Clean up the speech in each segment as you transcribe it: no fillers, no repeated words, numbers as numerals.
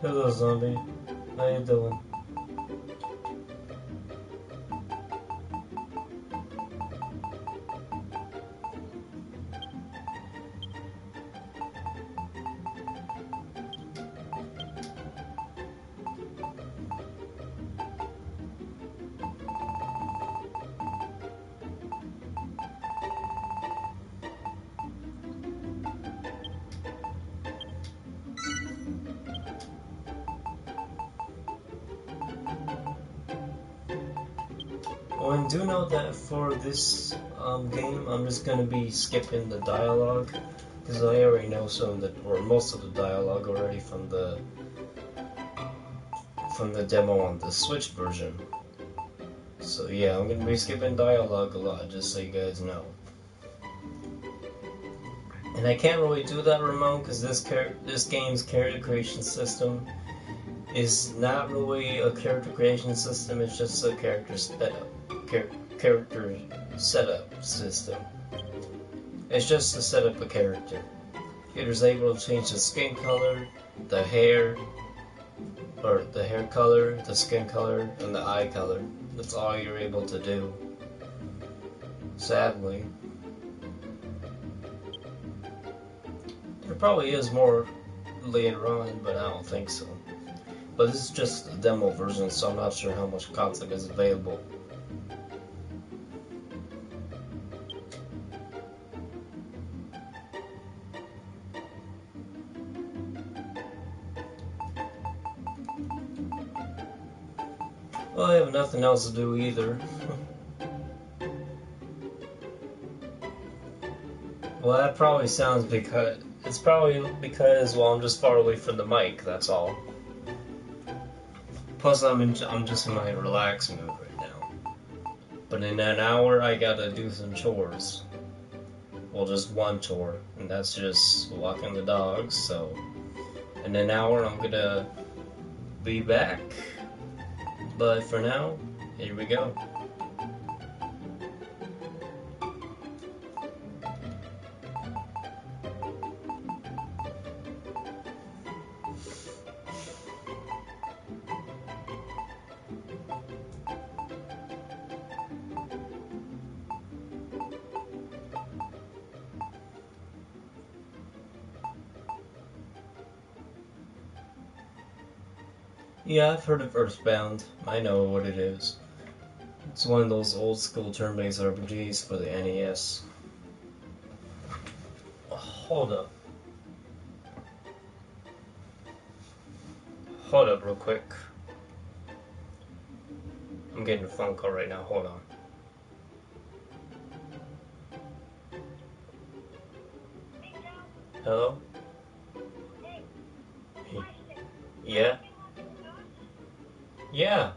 Hello, zombie. How you doing? Oh, and do note that for this game, I'm just gonna be skipping the dialogue because I already know some of the, or most of the dialogue already from the demo on the Switch version. So yeah, I'm gonna be skipping dialogue a lot, just so you guys know. And I can't really do that remote because this game's character creation system is not really a character creation system. It's just a character setup system. It's just to set up a character. It is able to change the skin color, the hair, or the hair color, the skin color, and the eye color. That's all you're able to do. Sadly. There probably is more later on, but I don't think so. But this is just a demo version, so I'm not sure how much content is available. Well, I have nothing else to do either. Well, that probably sounds because... It's probably because, well, I'm just far away from the mic, that's all. Plus, I'm just in my relax mood right now. But in an hour, I gotta do some chores. Well, just one chore, and that's just walking the dogs, so... In an hour, I'm gonna be back. But for now, here we go. Yeah, I've heard of Earthbound. I know what it is. It's one of those old school turn-based RPGs for the NES. Hold up. Hold up real quick. I'm getting a phone call right now, hold on. Hello? Yeah? Yeah.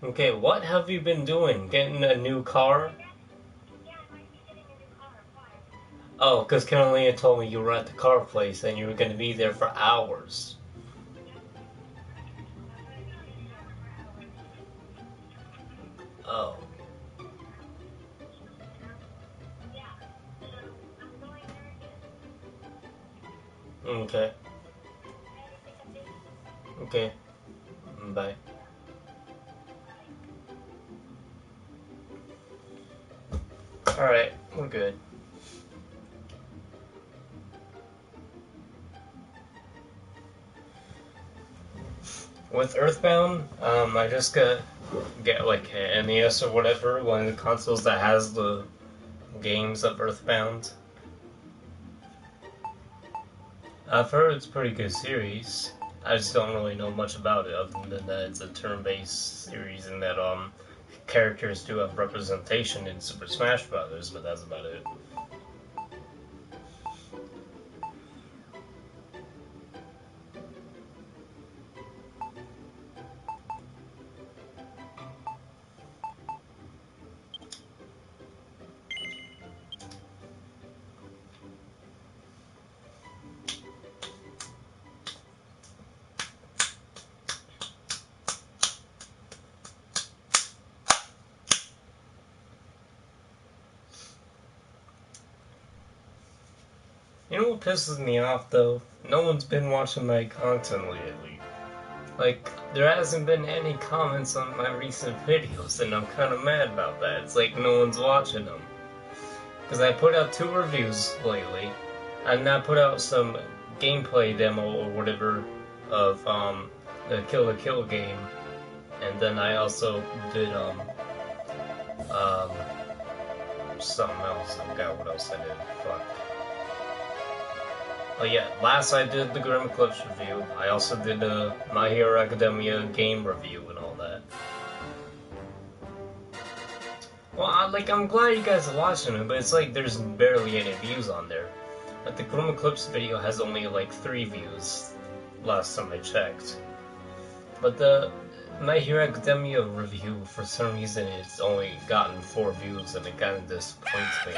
Okay, what have you been doing? Getting a new car? Oh, because Carolina told me you were at the car place and you were going to be there for hours. Oh. Okay. Okay. Bye. Alright, we're good. With Earthbound, I just get like an NES or whatever, one of the consoles that has the games of Earthbound. I've heard it's a pretty good series. I just don't really know much about it other than that it's a turn-based series and that characters do have representation in Super Smash Brothers, but that's about it. You know what pisses me off though? No one's been watching my content lately. Like, there hasn't been any comments on my recent videos, and I'm kind of mad about that. It's like no one's watching them. Because I put out 2 reviews lately, and I put out some gameplay demo or whatever of the Kill la Kill game, and then I also did something else. I forgot what else I did. Fuck. Oh yeah, last I did the Dragonquest review. I also did a My Hero Academia game review and all that. Well, I'm glad you guys are watching it, but it's like there's barely any views on there. Like the Chroma Clips video has only like 3 views, last time I checked. But the My Hero Academia review, for some reason, it's only gotten 4 views, and it kind of disappoints me.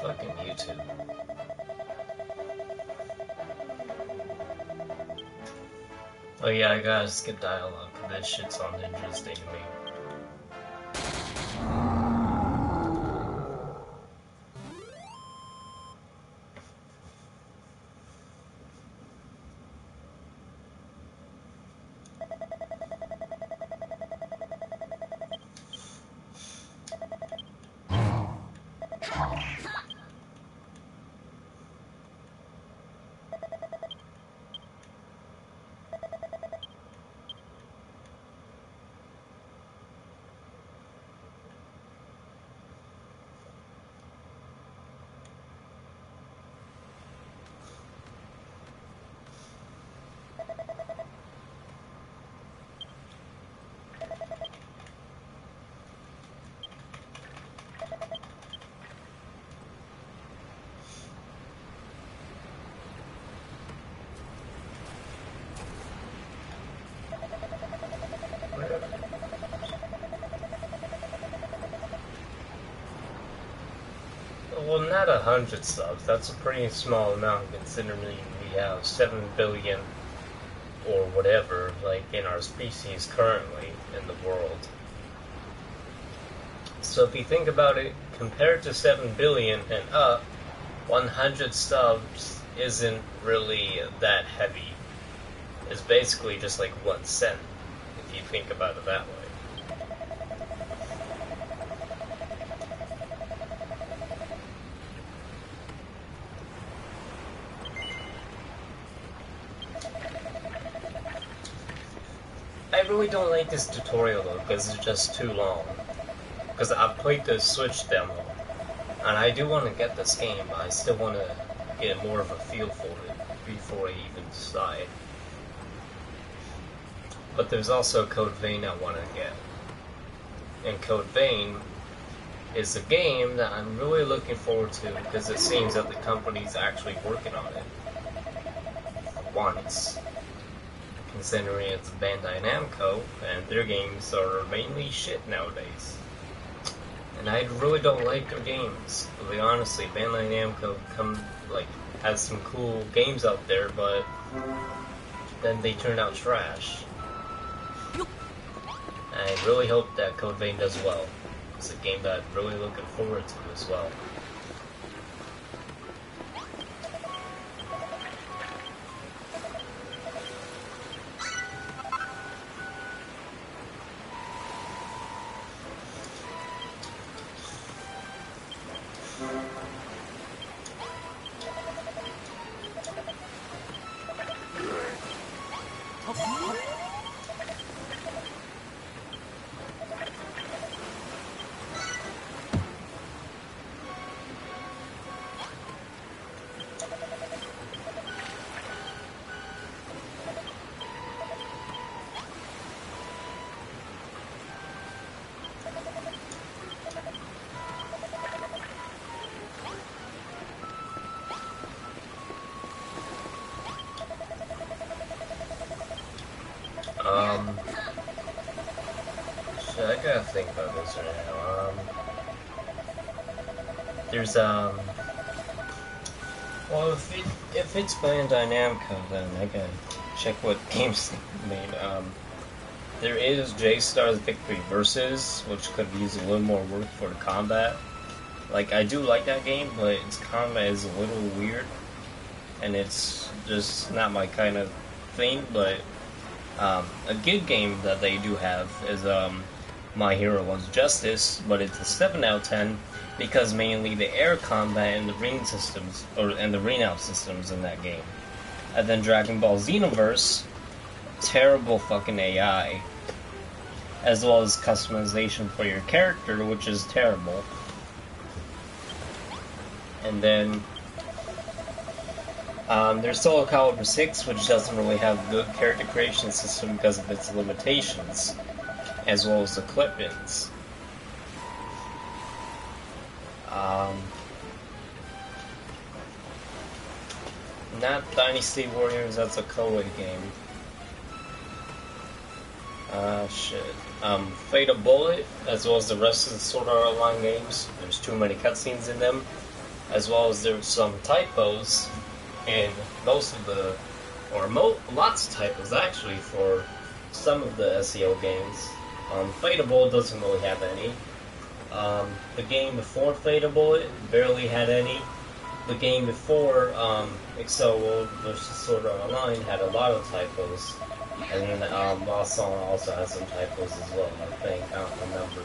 Fucking YouTube. Oh yeah, I gotta skip dialogue, this shit's uninteresting to me. Well, not 100 subs. That's a pretty small amount considering we have 7 billion or whatever, like, in our species currently in the world. So if you think about it, compared to 7 billion and up, 100 subs isn't really that heavy. It's basically just like 1 cent, if you think about it that way. I really don't like this tutorial though, because it's just too long. Because I've played the Switch demo, and I do want to get this game, but I still want to get more of a feel for it before I even decide. But there's also Code Vein I want to get. And Code Vein is a game that I'm really looking forward to, because it seems that the company's actually working on it. Once. Considering it's Bandai Namco, and their games are mainly shit nowadays. And I really don't like their games. Really, honestly, Bandai Namco has some cool games out there, but then they turn out trash. And I really hope that Code Vein does well. It's a game that I'm really looking forward to as well. Shit, I gotta think about this right now. There's, well, if it's Bandai Namco, then I gotta check what games they made. There is J-Star's Victory Versus, which could use a little more work for the combat. Like, I do like that game, but its combat is a little weird, and it's just not my kind of thing. But a good game that they do have is My Hero Loves Justice, but it's a 7 out of 10 because mainly the air combat and the ring systems, and the ring out systems in that game. And then Dragon Ball Xenoverse, terrible fucking AI, as well as customization for your character, which is terrible. And then there's Soul Calibur 6, which doesn't really have a good character creation system because of its limitations, as well as the clip-ins. Not Dynasty Warriors, that's a Koei game. Shit. Fate of Bullet, as well as the rest of the Sword Art Online games. There's too many cutscenes in them, as well as there's some typos in most of the, lots of typos actually for some of the SEO games. Fate of Bullet doesn't really have any. The game before Fate of Bullet barely had any. The game before Excel World vs. Sword Art Online had a lot of typos. And then Lost Song also has some typos as well, I think. I don't remember.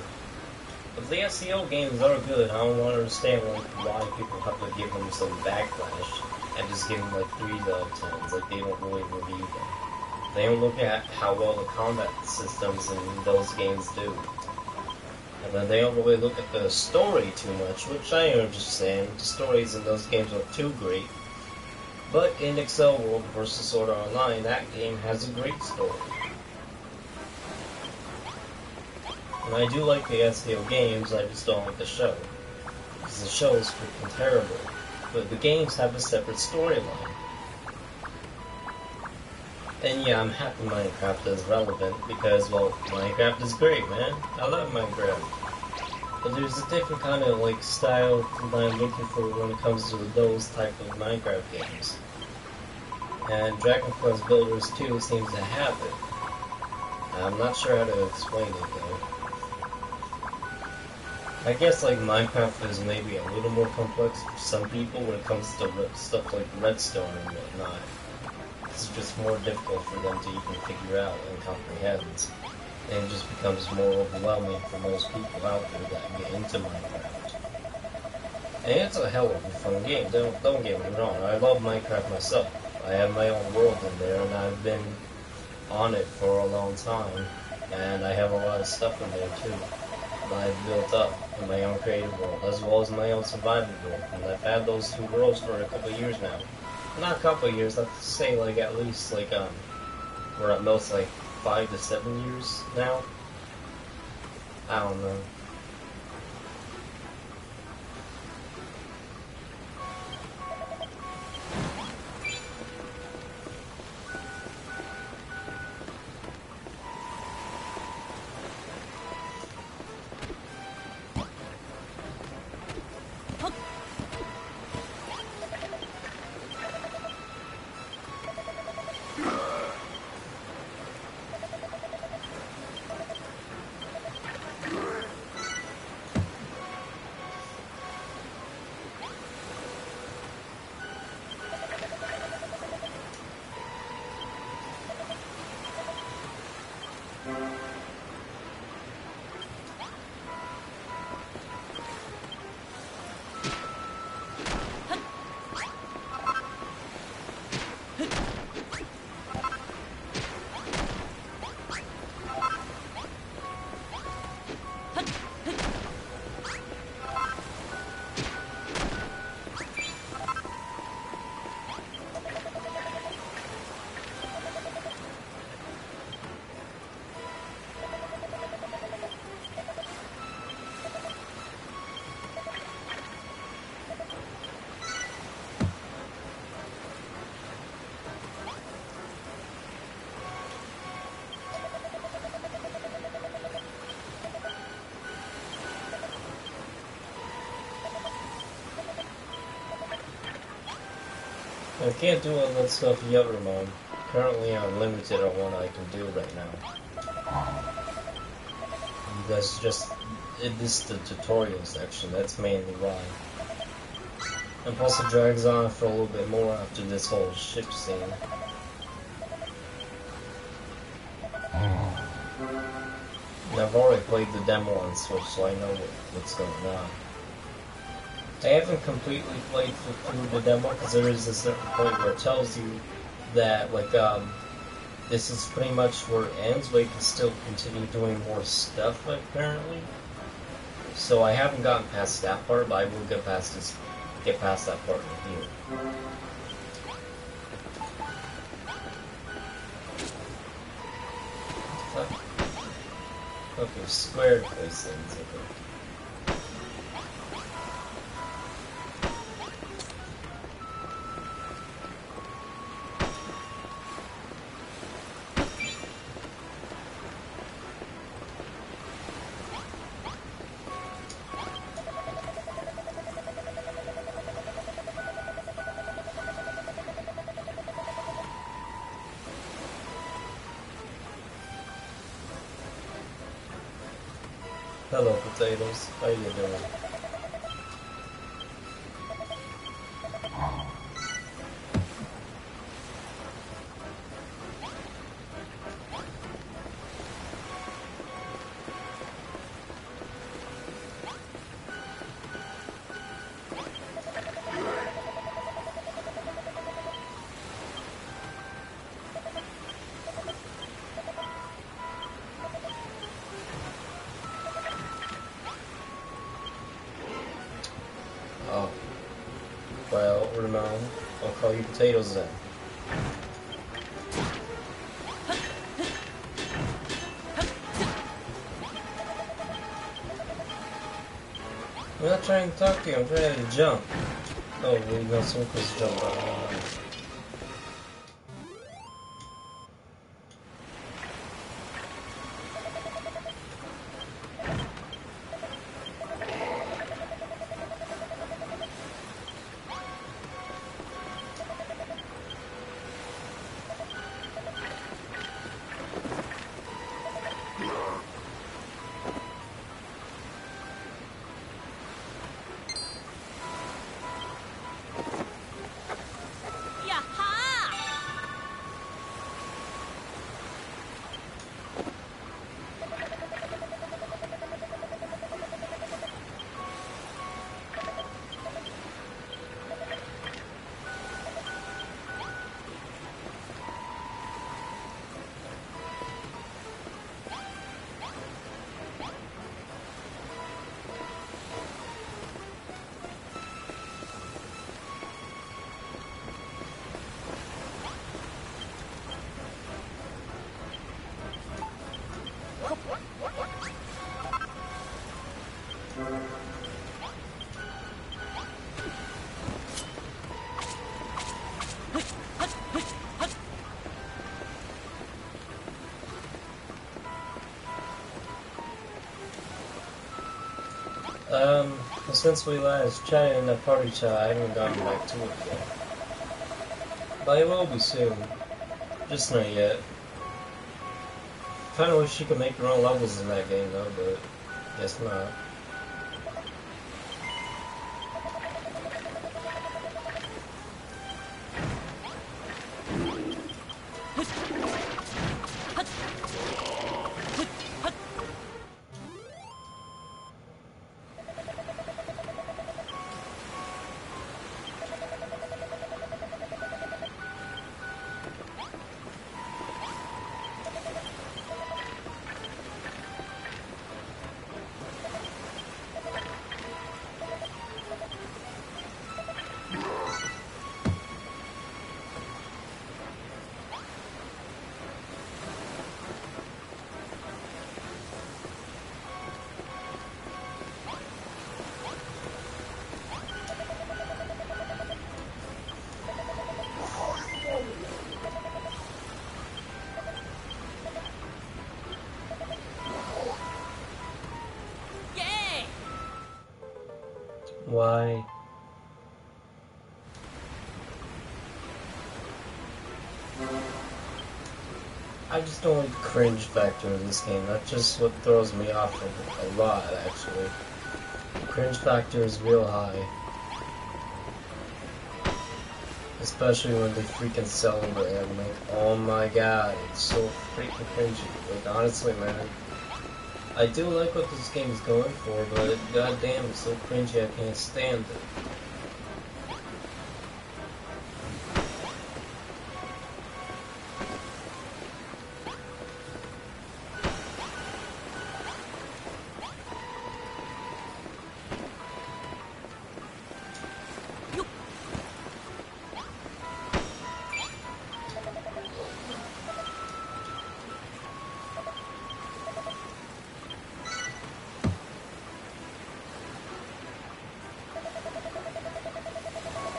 But the SEO games are good. I don't understand why people have to give them some backlash and just give them like 3 out of 10s. Like, they don't really review them. They don't look at how well the combat systems in those games do. And then they don't really look at the story too much, which I understand. The stories in those games are too great. But in Excel World vs. Sword Art Online, that game has a great story. And I do like the SEO games, I just don't like the show. Because the show is freaking terrible. But the games have a separate storyline. And yeah, I'm happy Minecraft is relevant because, well, Minecraft is great, man. I love Minecraft. But there's a different kind of, like, style that I'm looking for when it comes to those type of Minecraft games. And Dragonquest Builders 2 seems to have it. I'm not sure how to explain it, though. I guess, like, Minecraft is maybe a little more complex for some people when it comes to stuff like redstone and whatnot. It's just more difficult for them to even figure out and comprehend. And it just becomes more overwhelming for most people out there that get into Minecraft. And it's a hell of a fun game, don't get me wrong. I love Minecraft myself. I have my own world in there, and I've been on it for a long time. And I have a lot of stuff in there too that I've built up in my own creative world, as well as my own survival world. And I've had those 2 worlds for a couple of years now. Not a couple of years, I'd say like at least like we're at most like 5 to 7 years now. I don't know. I can't do all that stuff yet, Ramon. Currently I'm limited on what I can do right now. That's just this is the tutorial section. That's mainly why. And plus it drags on for a little bit more after this whole ship scene. And I've already played the demo on Switch, so I know what's going on. I haven't completely played through the demo because there is a certain point where it tells you that this is pretty much where it ends, but you can still continue doing more stuff apparently. So I haven't gotten past that part, but I will get past that part in here. What the fuck? Okay, square to place things, okay. Hello, potatoes. How you doing? Oh. Well, Ramon, I'll call you potatoes then. I'm not trying to talk to you, I'm trying to jump. Oh, well, you got some close to jump on. Since we last chatted in the party chat, I haven't gotten back to it yet. But I will be soon. Just not yet. Kinda wish you could make your own levels in that game though, but guess not. Why? I just don't like the cringe factor in this game. That's just what throws me off a lot, actually. The cringe factor is real high. Especially when they freaking celebrate. I'm like, oh my god, it's so freaking cringy. Like, honestly, man. I do like what this game is going for, but goddamn, it's so cringy I can't stand it.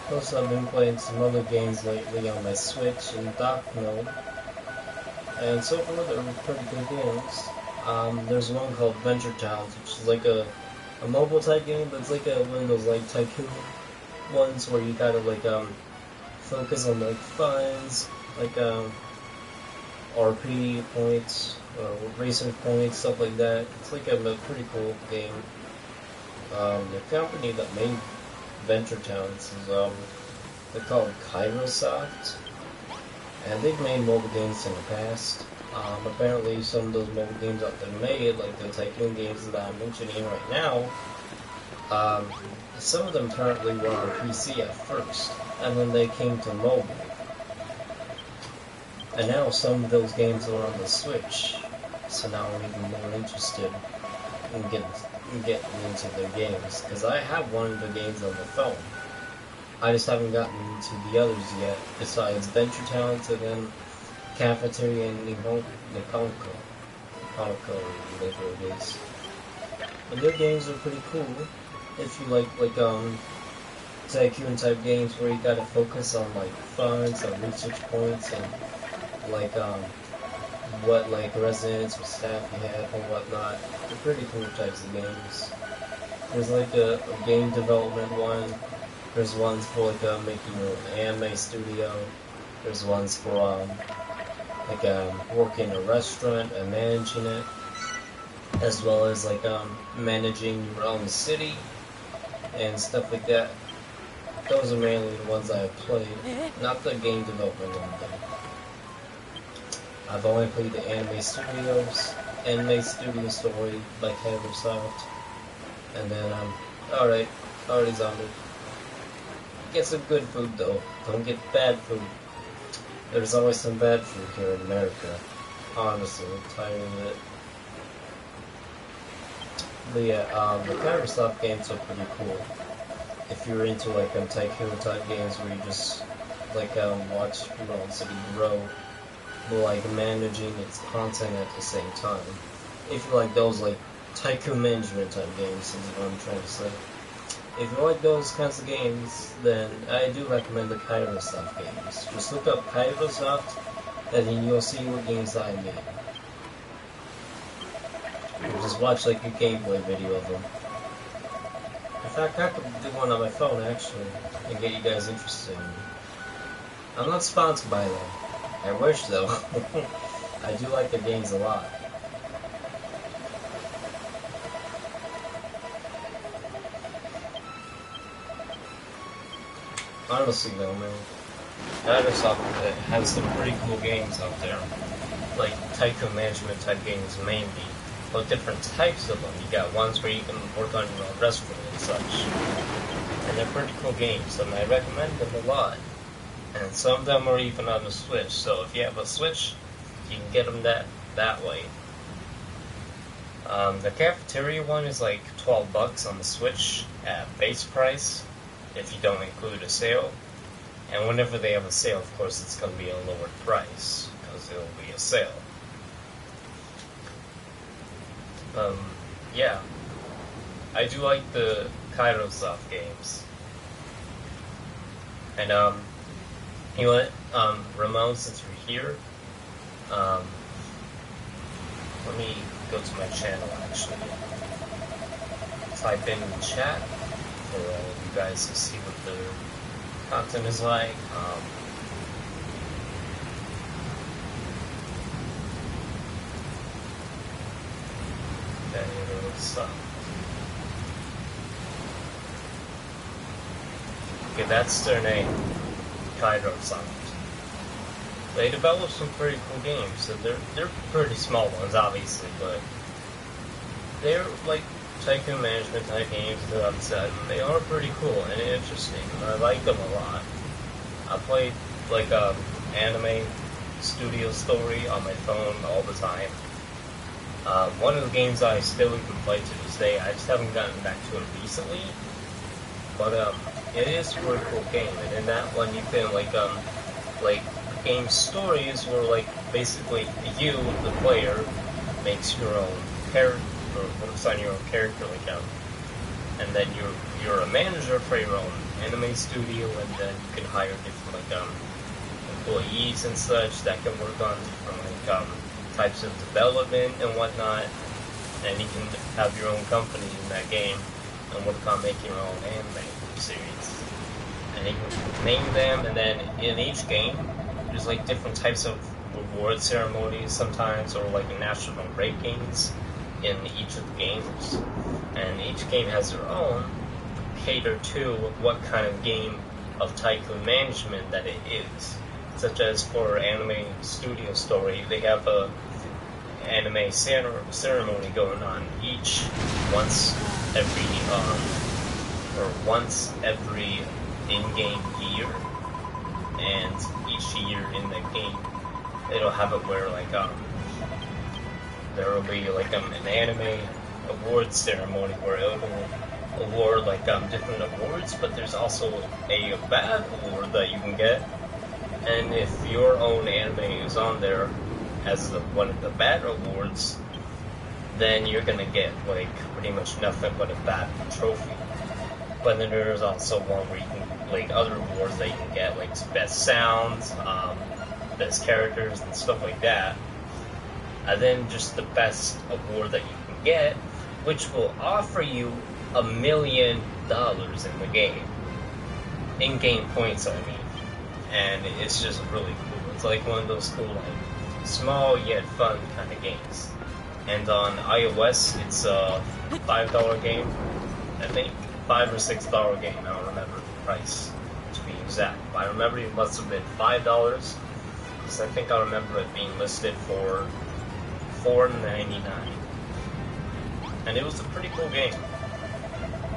Plus, I've been playing some other games lately on my Switch in dock mode, and so far they're pretty good games. There's one called Venture Towns, which is like a mobile type game, but it's like one of those like tycoon ones where you gotta like focus on like funds, like RP points, racer points, stuff like that. It's like a pretty cool game. The company that made Venture Towns is they're called Kairosoft, and they've made mobile games in the past. Apparently some of those mobile games that they made, like the tycoon games that I'm mentioning right now, some of them apparently were on PC at first, and then they came to mobile. And now some of those games are on the Switch, so now I'm even more interested in getting into their games, because I have one of the games on the phone. I just haven't gotten into the others yet, besides Venture Towns and then Cafeteria and Nikonko, or whatever it is. But their games are pretty cool, if you like tycoon type games where you gotta focus on like funds and research points and like what like residents or staff you have and whatnot. They're pretty cool types of games. There's like a game development one. There's ones for like making your own anime studio. There's ones for working a restaurant and managing it, as well as like managing your own city and stuff like that. Those are mainly the ones I have played, not the game development one though. I've only played the Anime Studio Story by Kairosoft, and then alright zombie. Get some good food though, don't get bad food. There's always some bad food here in America. Honestly, I'm tired of it. But yeah, the Kairosoft games are pretty cool. If you're into like tycoon type games where you just like watch your own city grow, but like managing its content at the same time. If you like those like tycoon management type games, is what I'm trying to say. If you like those kinds of games, then I do recommend the Kairosoft games. Just look up Kairosoft, and then you'll see what games I made. And just watch like a gameplay video of them. In fact, I could do one on my phone actually, and get you guys interested in me. I'm not sponsored by them. I wish though. I do like their games a lot. Honestly though, man, Microsoft has some pretty cool games out there. Like tycoon management type games mainly. But different types of them. You got ones where you can work on your own restaurant and such. And they're pretty cool games, and I recommend them a lot. And some of them are even on the Switch, so if you have a Switch, you can get them that way. The Cafeteria one is like $12 on the Switch at base price, if you don't include a sale. And whenever they have a sale, of course, it's going to be a lower price, because it'll be a sale. Yeah. I do like the Kairosoft games. And, you know what, Ramon, since you're here, let me go to my channel, actually. Type in the chat for you guys to see what the content is like. So. Okay, that's their name, Kairosoft. They develop some pretty cool games. So they're pretty small ones, obviously, but they're like tycoon management type games that I've said. They are pretty cool and interesting. And I like them a lot. I played like anime studio story on my phone all the time. One of the games I still even play to this day. I just haven't gotten back to it recently, but it is a pretty cool game. And in that one, you can like game stories where like basically you, the player, makes your own character or works on your own character account, and then you're a manager for your own anime studio, and then you can hire different like employees and such that can work on different like types of development and whatnot, and you can have your own company in that game and work on making your own anime series. And you can name them, and then in each game, there's like different types of reward ceremonies sometimes, or like national rankings in each of the games. And each game has their own, cater to what kind of game of tycoon management that it is. Such as for anime studio story, they have a anime ceremony going on once every in-game year, and each year in the game it'll have it where like there will be like an anime awards ceremony where it'll award like different awards, but there's also a bad award that you can get, and if your own anime is on there as one of the bad awards, then you're gonna get like pretty much nothing but a bad trophy. But then there's also one where you can like other awards that you can get, like best sounds, best characters and stuff like that. And then just the best award that you can get, which will offer you $1 million in the game. In-game points, I mean. And it's just really cool. It's like one of those cool, like, small yet fun kind of games. And on iOS, it's a $5 game, I think. $5 or $6 game, I don't remember the price, to be exact. But I remember it must have been $5, because I think I remember it being listed for $4.99. And it was a pretty cool game.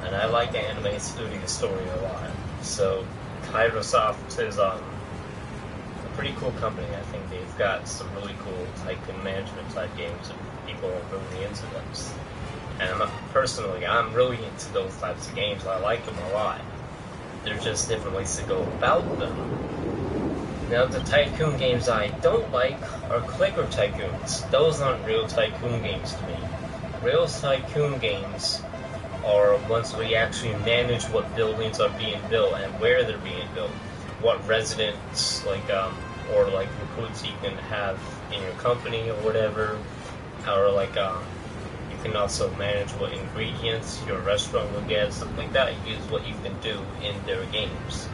And I like the anime studio story a lot. So, Kairosoft is a pretty cool company. I think they've got some really cool tycoon management type games, and people are really into them. And I'm really into those types of games. I like them a lot. There's just different ways to go about them. Now, the tycoon games I don't like are clicker tycoons. Those aren't real tycoon games to me. Real tycoon games are ones where you actually manage what buildings are being built and where they're being built, what residents or recruits you can have in your company or whatever, or you can also manage what ingredients your restaurant will get, stuff like that. Is what you can do in their games,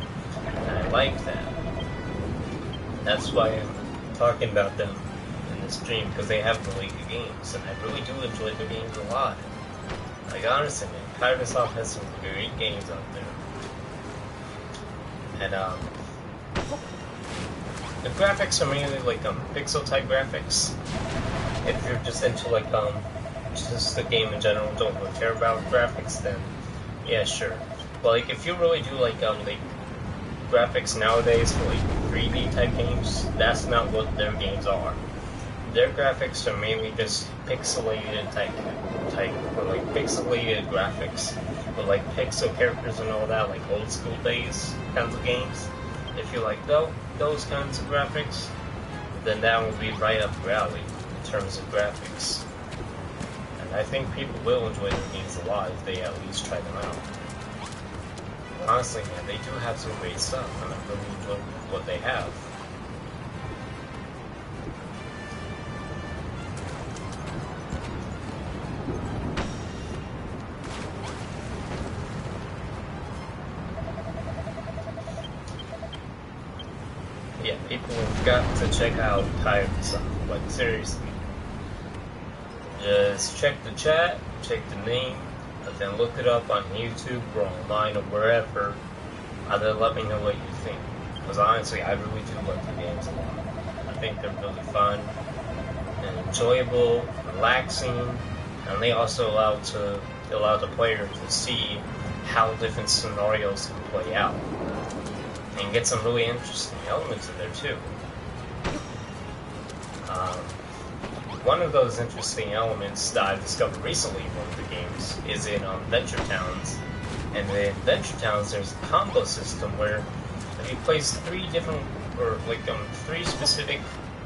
and I like that. That's why I'm talking about them in this stream, because they have really good games, and I really do enjoy their games a lot. Like, honestly, man, Kairosoft has some great games out there. And, the graphics are mainly, pixel-type graphics. If you're just into, just the game in general, don't really care about graphics, then, yeah, sure. But, if you really do, graphics nowadays for, 3D-type games, that's not what their games are. Their graphics are mainly just pixelated pixelated graphics with pixel characters and all that, old school days kinds of games. If you like those kinds of graphics, then that will be right up your alley in terms of graphics. And I think people will enjoy their games a lot if they at least try them out. But honestly, man, they do have some great stuff, and I really enjoy what they have. Yeah, people have got to check out Kairosoft, seriously. Just check the chat, check the name, but then look it up on YouTube or online or wherever, and then let me know what you think. Because honestly, I really do like the games a lot. I think they're really fun and enjoyable, relaxing, and they also allow the player to see how different scenarios can play out, and get some really interesting elements in there too. One of those interesting elements that I've discovered recently in one of the games is in Venture Towns. And in Venture Towns, there's a combo system where if you place three specific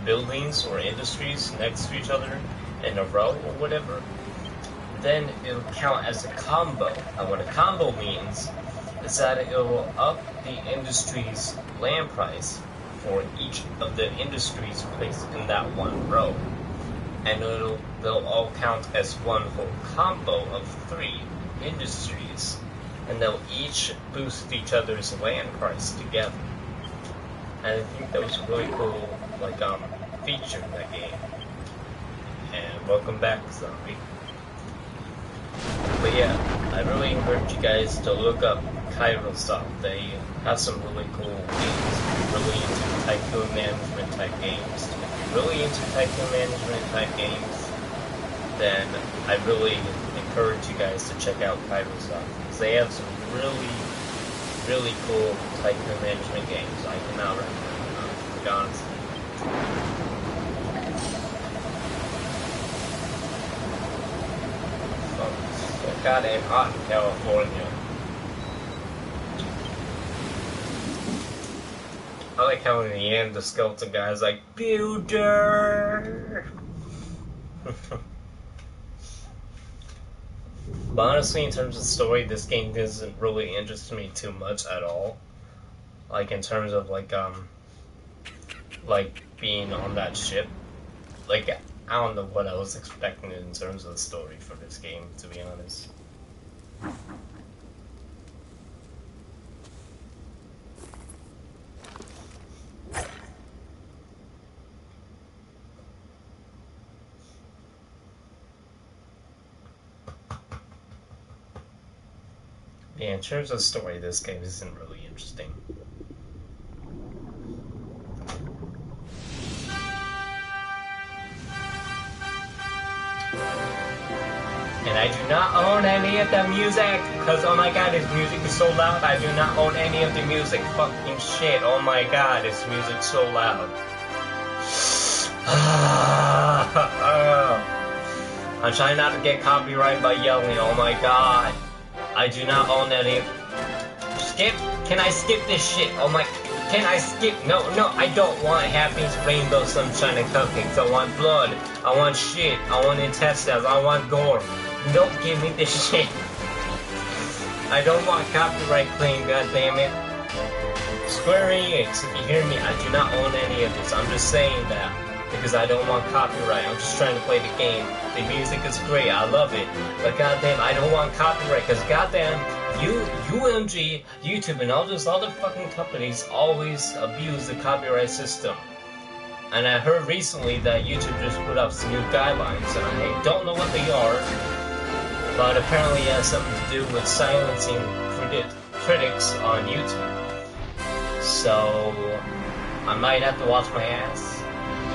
buildings or industries next to each other in a row or whatever, then it'll count as a combo. And what a combo means is that it will up the industry's land price for each of the industries placed in that one row. And they'll all count as one whole combo of 3 industries, and they'll each boost each other's land price together. And I think that was a really cool feature in that game. And welcome back, Zombie. But yeah, I really encourage you guys to look up Kairosoft. They have some really cool games. Really into tycoon management type games. If you're really into tycoon management type games, then I really encourage you guys to check out Kairosoft, because they have some really, really cool tycoon management games. I cannot recommend them, to be honest. So goddamn hot in California. I like how in the end the skeleton guy is like, Builder! But honestly, in terms of story, this game doesn't really interest me too much at all. Like, in terms of, being on that ship. Like, I don't know what I was expecting in terms of the story for this game, to be honest. Yeah, in terms of story, this game isn't really interesting. And I do not own any of the music, because oh my god, this music is so loud. I do not own any of the music. Fucking shit, oh my god, this music's so loud. I'm trying not to get copyrighted by yelling, oh my god. I do not own any. Skip? Can I skip this shit? Oh my. Can I skip? No, I don't want happy rainbow sunshine and cupcakes. I want blood. I want shit. I want intestines. I want gore. Don't give me this shit. I don't want copyright claim, goddammit. Square Enix, if you hear me, I do not own any of this. I'm just saying that because I don't want copyright. I'm just trying to play the game. The music is great. I love it. But goddamn, I don't want copyright because goddamn, UMG, YouTube, and all those other fucking companies always abuse the copyright system. And I heard recently that YouTube just put out some new guidelines, and I don't know what they are, but apparently it has something to do with silencing critics on YouTube. So I might have to watch my ass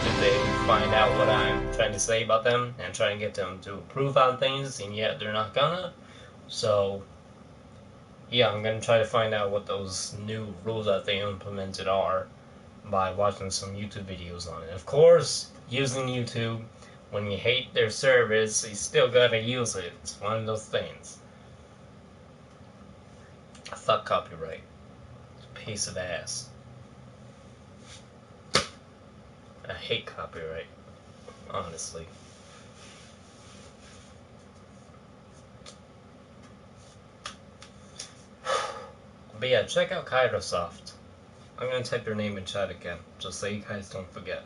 if they find out what I'm trying to say about them and try and get them to approve on things, and yet they're not gonna. So yeah, I'm gonna try to find out what those new rules that they implemented are by watching some YouTube videos on it. Of course, using YouTube, when you hate their service, you still gotta use it. It's one of those things. Fuck copyright. It's a piece of ass. I hate copyright, honestly. But yeah, check out Kairosoft. I'm gonna type their name in chat again, just so you guys don't forget.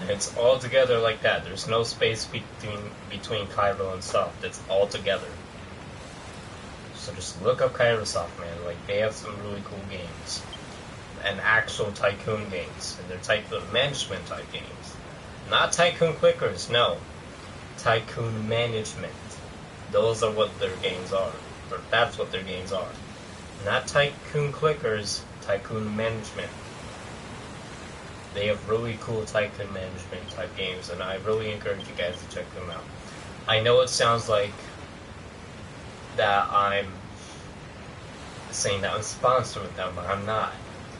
And it's all together like that. There's no space between Cairo and Soft. It's all together. So just look up Kairosoft, man. Like, they have some really cool games. And actual tycoon games. And they're tycoon management type games. Not tycoon clickers, no. Tycoon management. Those are what their games are. Or that's what their games are. Not tycoon clickers, tycoon management. They have really cool tycoon management type games, and I really encourage you guys to check them out. I know it sounds like that I'm saying that I'm sponsored with them, but I'm not.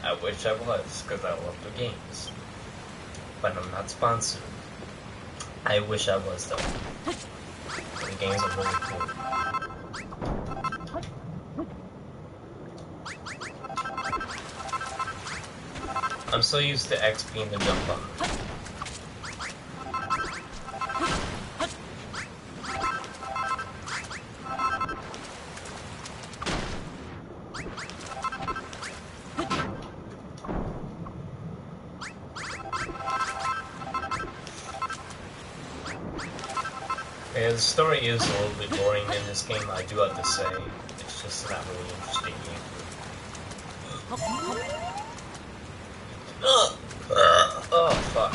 I wish I was, because I love the games. But I'm not sponsored. I wish I was, though. The games are really cool. I'm so used to X being the jump button. Yeah, the story is a little bit boring in this game, I do have to say. It's just not really interesting game. Oh, fuck.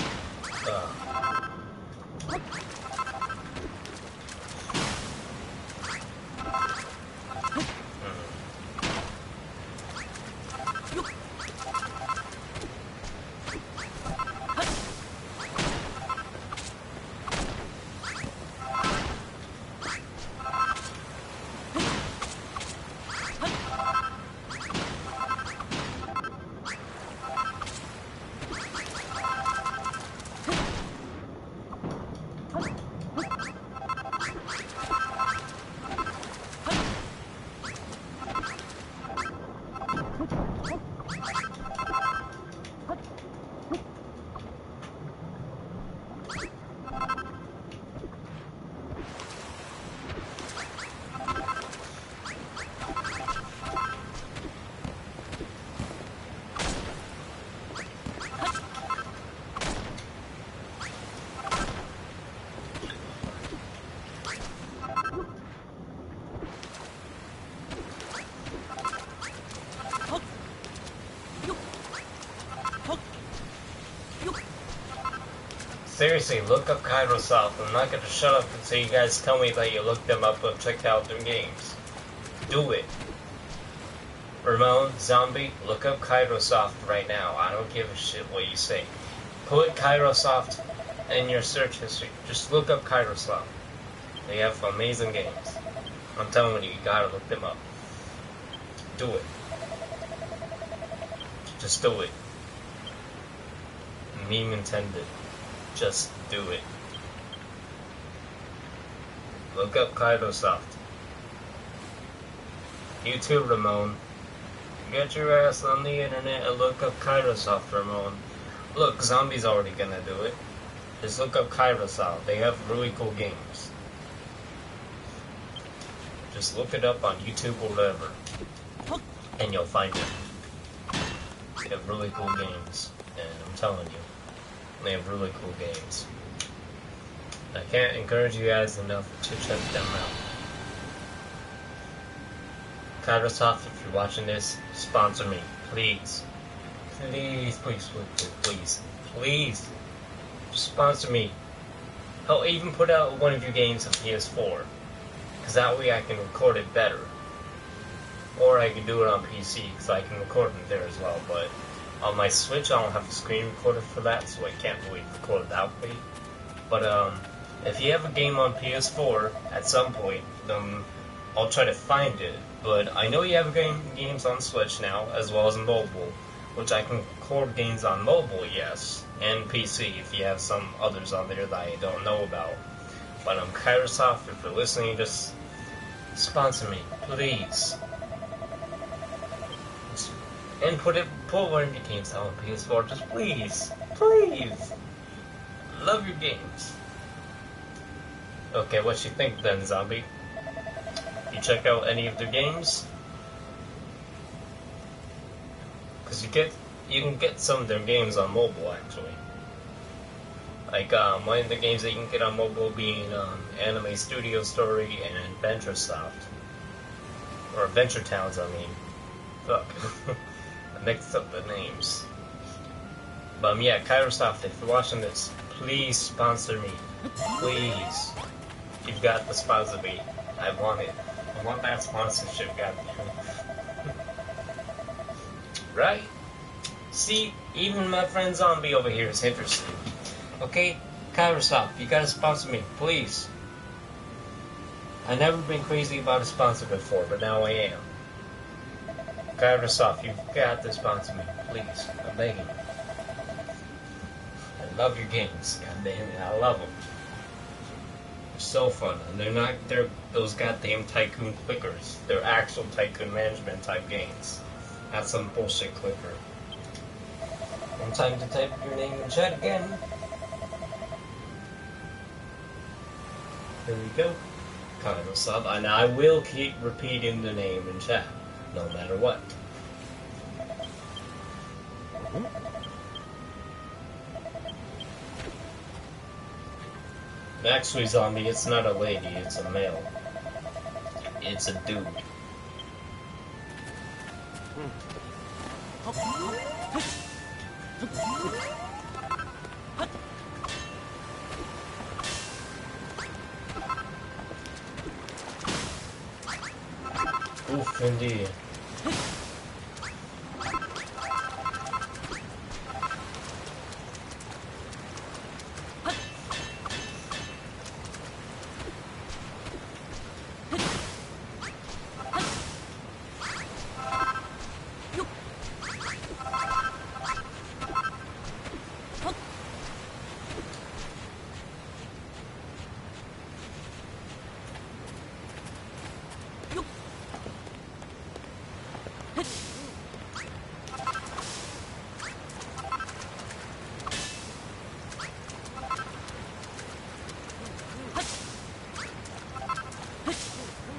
Seriously, look up Kairosoft. I'm not gonna shut up until you guys tell me that you looked them up and checked out their games. Do it. Ramon, Zombie, look up Kairosoft right now. I don't give a shit what you say. Put Kairosoft in your search history. Just look up Kairosoft. They have amazing games. I'm telling you, you gotta look them up. Do it. Just do it. Meme intended. Just do it. Look up Kairosoft. You too, Ramon. Get your ass on the internet and look up Kairosoft, Ramon. Look, Zombie's already gonna do it. Just look up Kairosoft. They have really cool games. Just look it up on YouTube or whatever, and you'll find it. They have really cool games, and I'm telling you. They have really cool games. I can't encourage you guys enough to check them out. Kairosoft, if you're watching this, sponsor me, please. Please, please, please, please, please. Just sponsor me. I'll even put out one of your games on PS4, because that way I can record it better. Or I can do it on PC, because I can record it there as well, but on my Switch, I don't have a screen recorder for that, so I can't really record that way. But, if you have a game on PS4 at some point, then I'll try to find it. But I know you have games on Switch now, as well as mobile, which I can record games on mobile, yes, and PC if you have some others on there that I don't know about. But Kairosoft, if you're listening, just sponsor me, please. And put one of your games out on PS4, just please, please. Love your games. Okay, what you think then, Zombie? You check out any of their games? Because you can get some of their games on mobile, actually. Like, one of the games that you can get on mobile being Anime Studio Story and Adventuresoft. Or Adventure Towns, I mean. Fuck. I mixed up the names. But yeah, Kairosoft, if you're watching this, please sponsor me. Please. You've got to sponsor me. I want it. I want that sponsorship, goddamn. Right? See, even my friend Zombie over here is interested. Okay? Kairosoft, you gotta sponsor me, please. I've never been crazy about a sponsor before, but now I am. Kairosoft, you've got to sponsor me, please. I'm begging you. I love your games, god damn it, I love them. They're so fun, and they're those goddamn tycoon clickers. They're actual tycoon management type games. Not some bullshit clicker. One time to type your name in chat again. There we go. Kairosoft, and I will keep repeating the name in chat, no matter what. Actually, Zombie, it's not a lady, it's a male. It's a dude. Oof, indeed.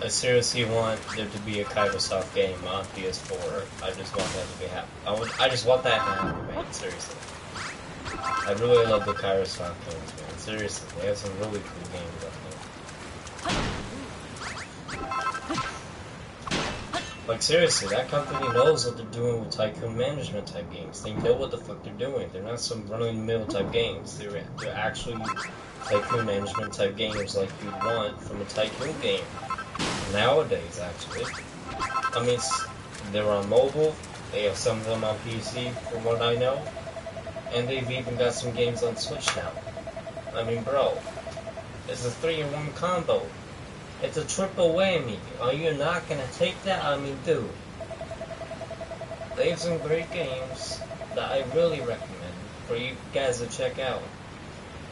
I seriously want there to be a Kairosoft game on PS4. I just want that to be happen. I just want that to happen, man. Seriously. I really love the Kairosoft games, man. Seriously, they have some really cool games out there. Like seriously, that company knows what they're doing with tycoon management type games. They know what the fuck they're doing. They're not some run-of-the-mill type games. They're actually tycoon management type games like you'd want from a tycoon game. Nowadays, actually. I mean, they're on mobile, they have some of them on PC, from what I know, and they've even got some games on Switch now. I mean, bro, it's a 3-in-1 combo. It's a triple whammy. Are you not gonna take that? I mean, dude. They have some great games that I really recommend for you guys to check out.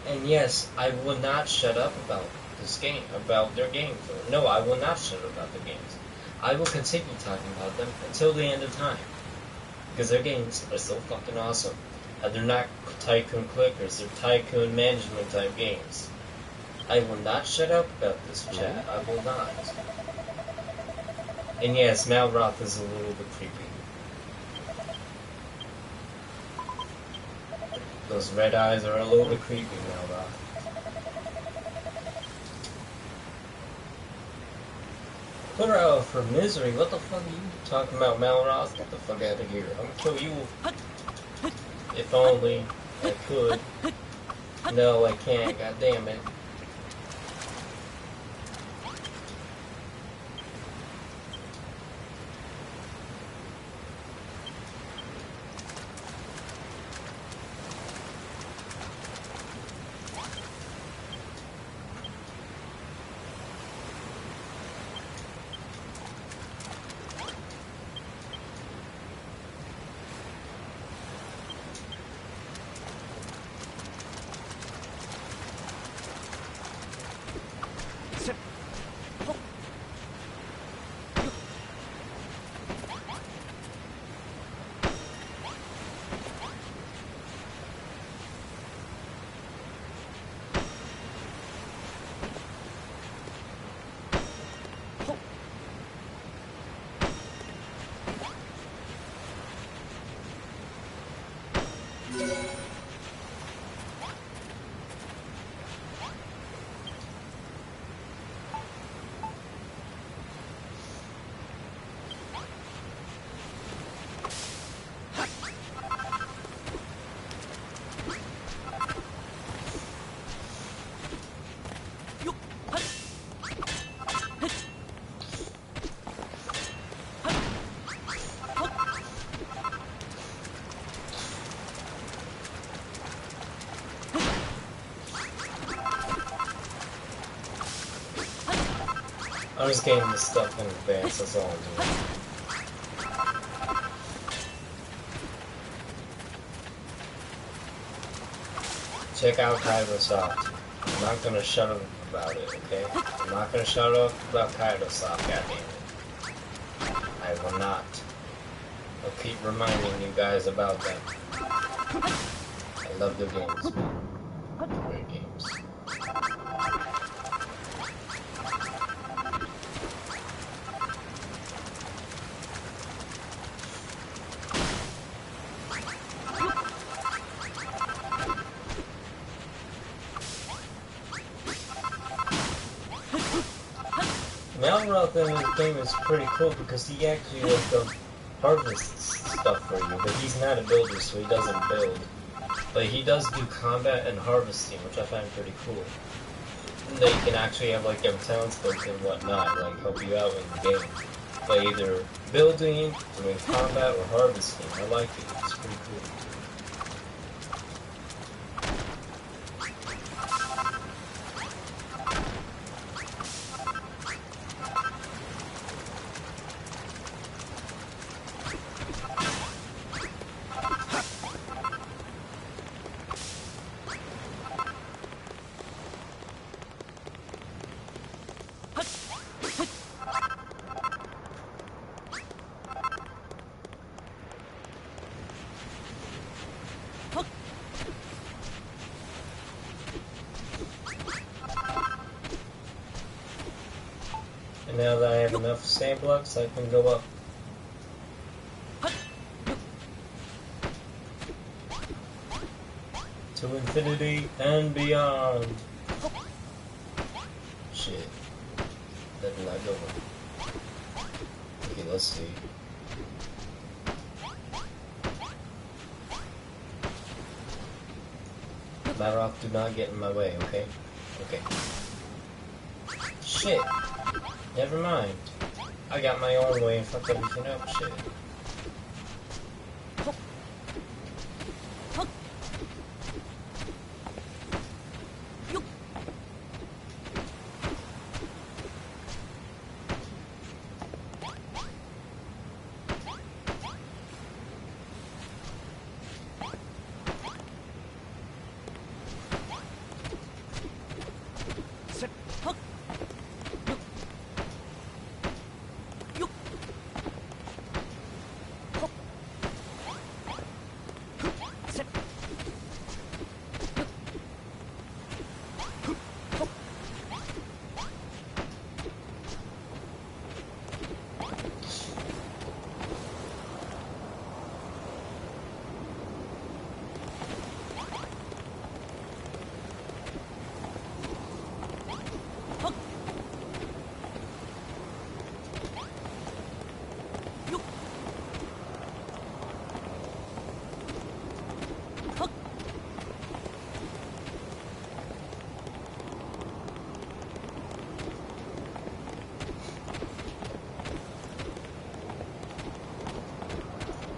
And yes, I will not shut up about this game, about their games. No, I will not shut up about their games. I will continue talking about them until the end of time. Because their games are so fucking awesome. And they're not tycoon clickers, they're tycoon management type games. I will not shut up about this, chat. I will not. And yes, Malroth is a little bit creepy. Those red eyes are a little bit creepy, Malroth. Put her out for misery. What the fuck are you talking about, Malroth? Get the fuck out of here. I'm gonna kill you. If only I could. No, I can't. God damn it. I'm just getting this stuff in advance, that's all I'm doing. Check out Kairosoft. I'm not gonna shut up about it, okay? I'm not gonna shut up about Kairosoft, goddammit. I will not. I'll keep reminding you guys about them. I love their games, man. Great games. Malroth in this game is pretty cool because he actually harvests stuff for you, but he's not a builder, so he doesn't build. But he does do combat and harvesting, which I find pretty cool. And they can actually have like talents book and whatnot, like help you out in the game. By either building, doing combat, or harvesting. I like it, it's pretty cool. And now that I have enough sand blocks, I can go up. To infinity and beyond. Shit. That did not go well. Okay, let's see. My rock, do not get in my way, okay? Okay. Shit. Never mind. I got my own way and fucked everything up. Shit.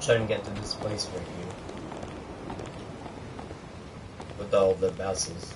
Trying to get to this place right here. With all the bosses.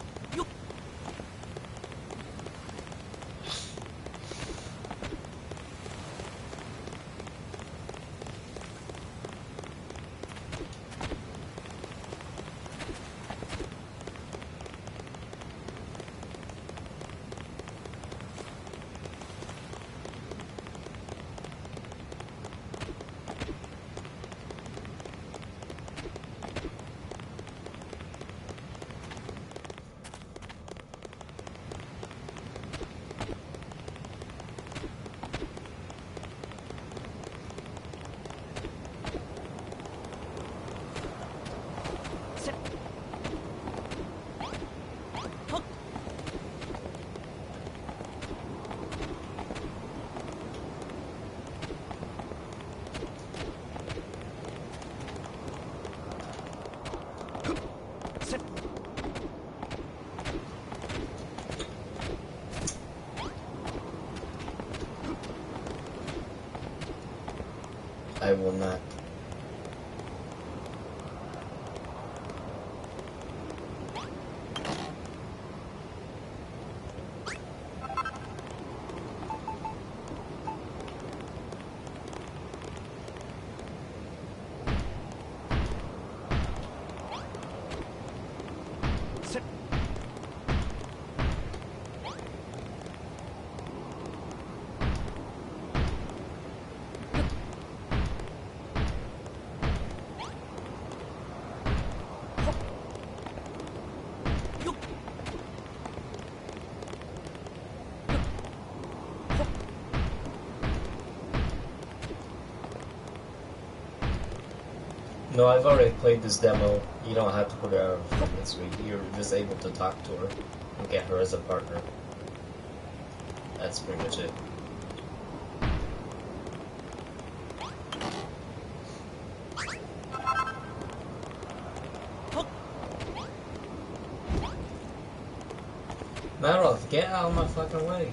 I will not. No, I've already played this demo. You don't have to put her out of this week. You're just able to talk to her and get her as a partner. That's pretty much it. Maroth, get out of my fucking way.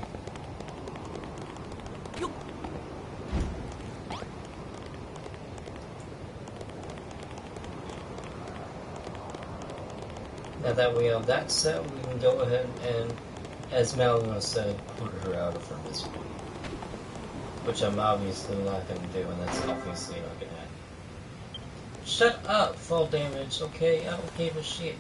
Now that we have that set, we can go ahead and, as Malino said, put her out of her misery. Which I'm obviously not going to do, and that's obviously not going to happen. Shut up, fall damage, okay? I don't give a shit.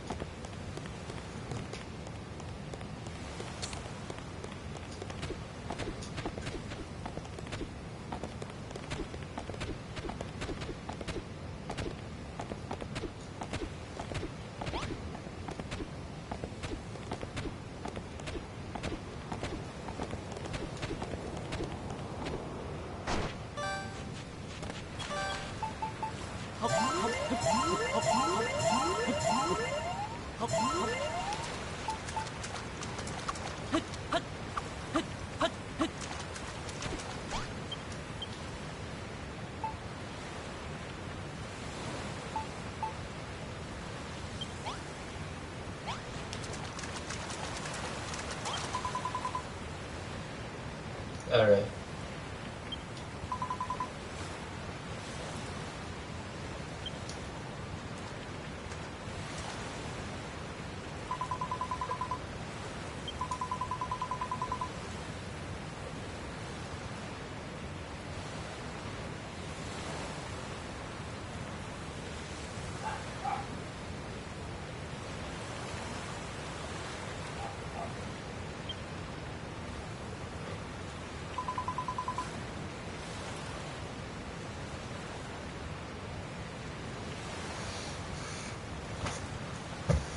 Alright.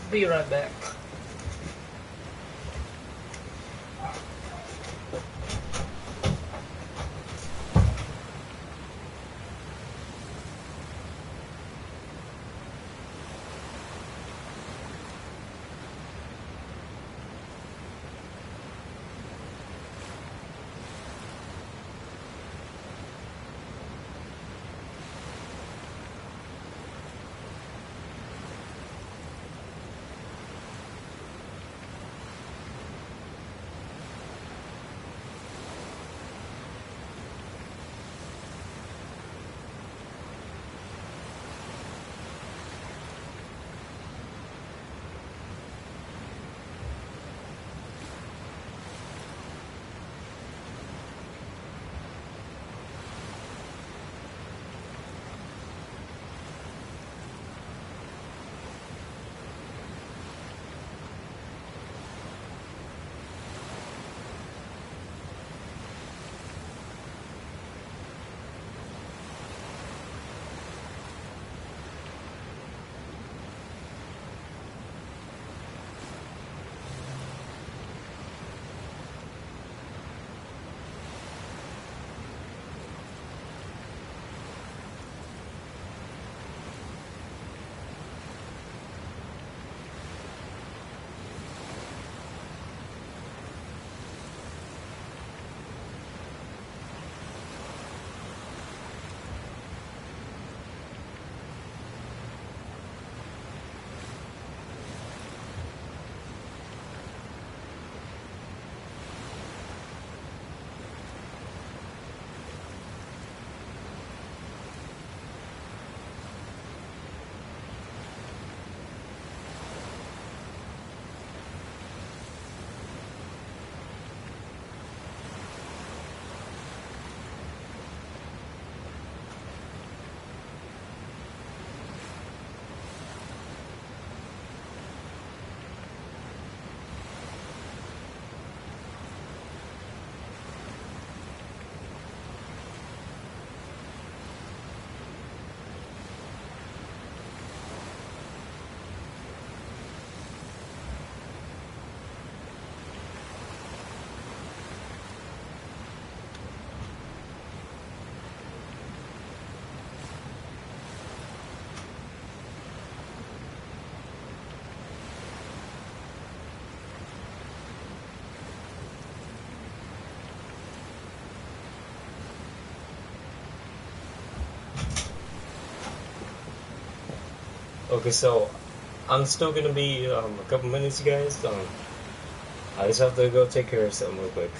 Be right back. Okay, so I'm still gonna be a couple minutes, you guys. I just have to go take care of something real quick.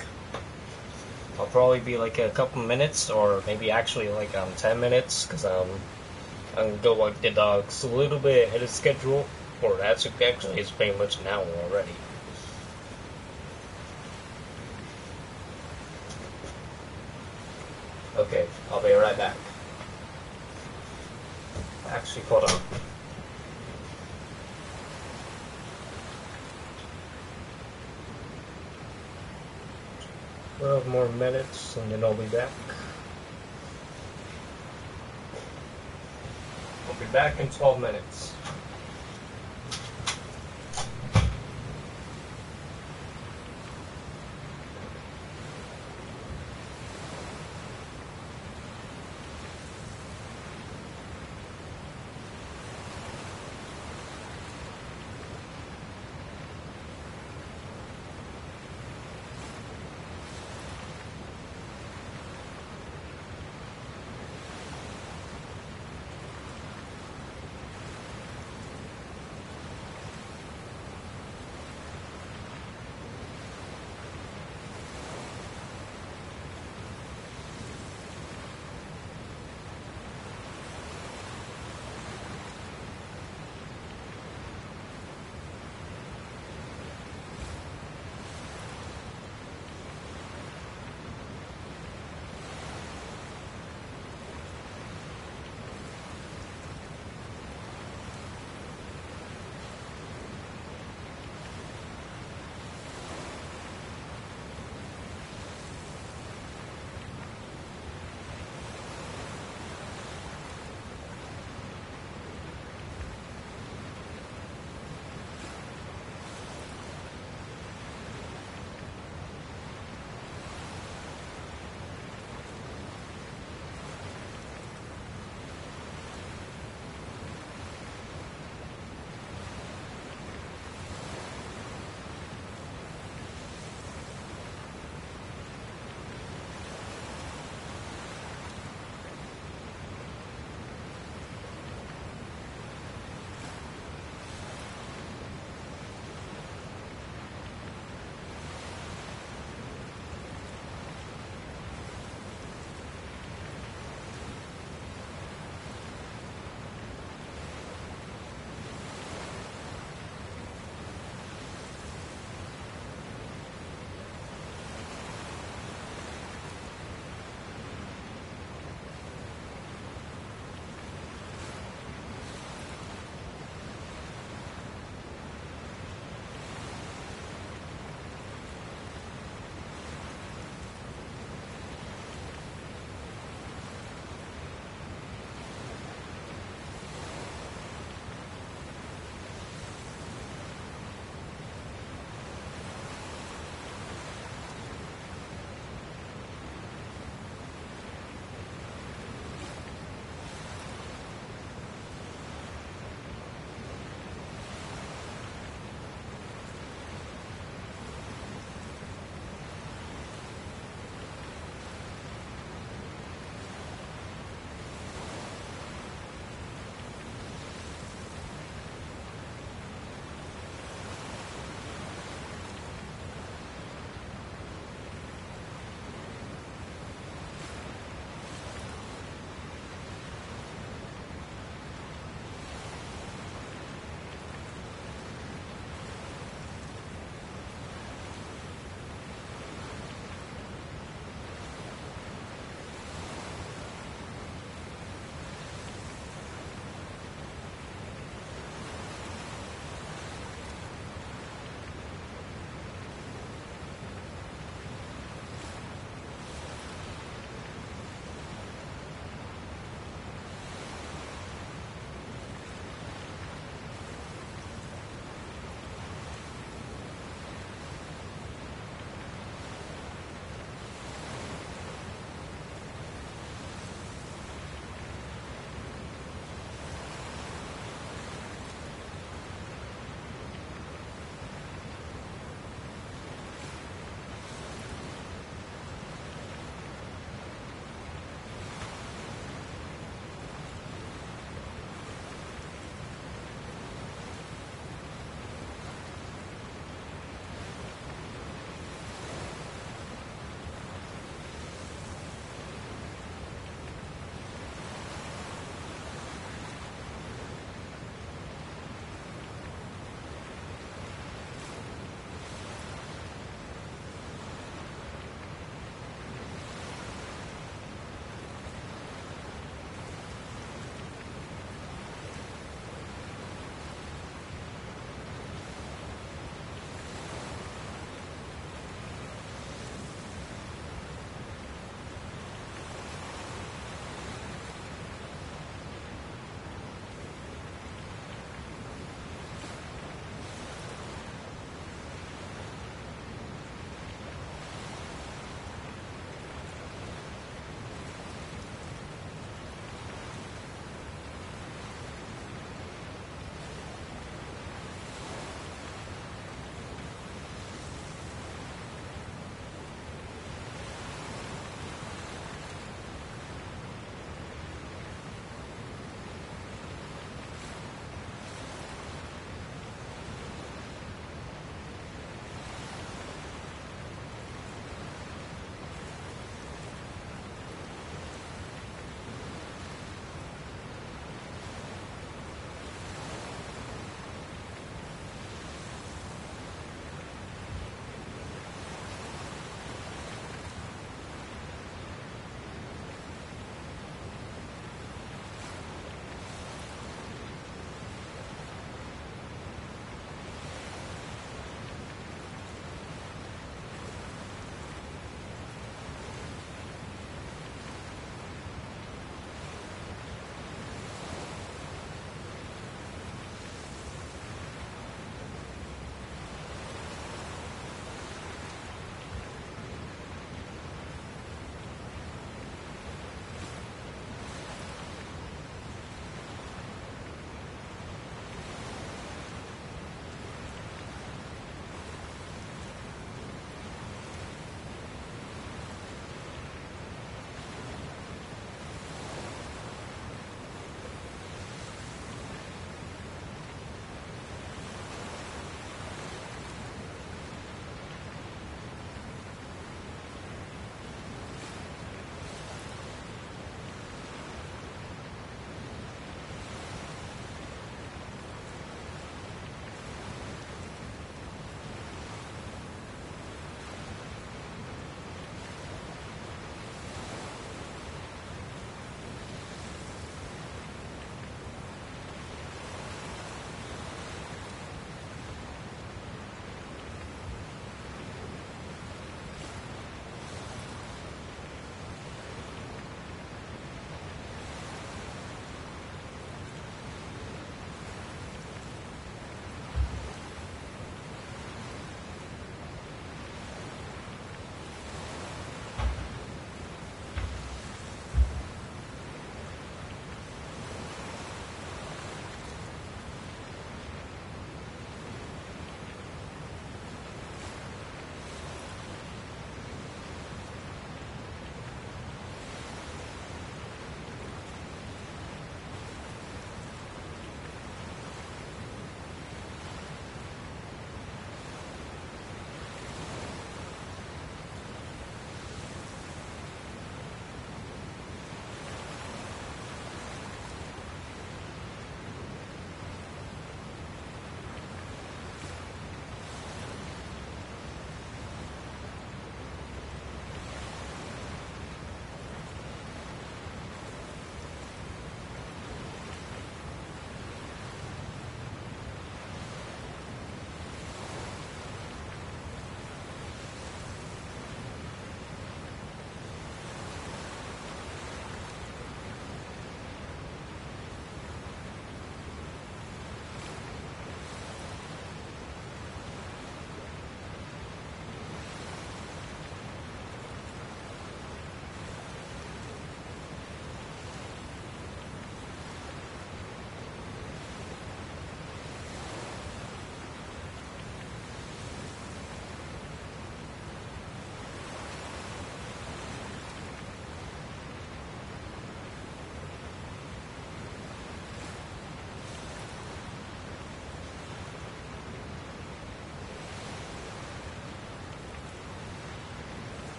I'll probably be like a couple minutes, or maybe actually like 10 minutes, because I'm gonna go walk the dogs a little bit ahead of schedule, or actually it's pretty much an hour already. Okay, I'll be right back. Actually, hold on. 12 more minutes and then I'll be back. I'll be back in 12 minutes.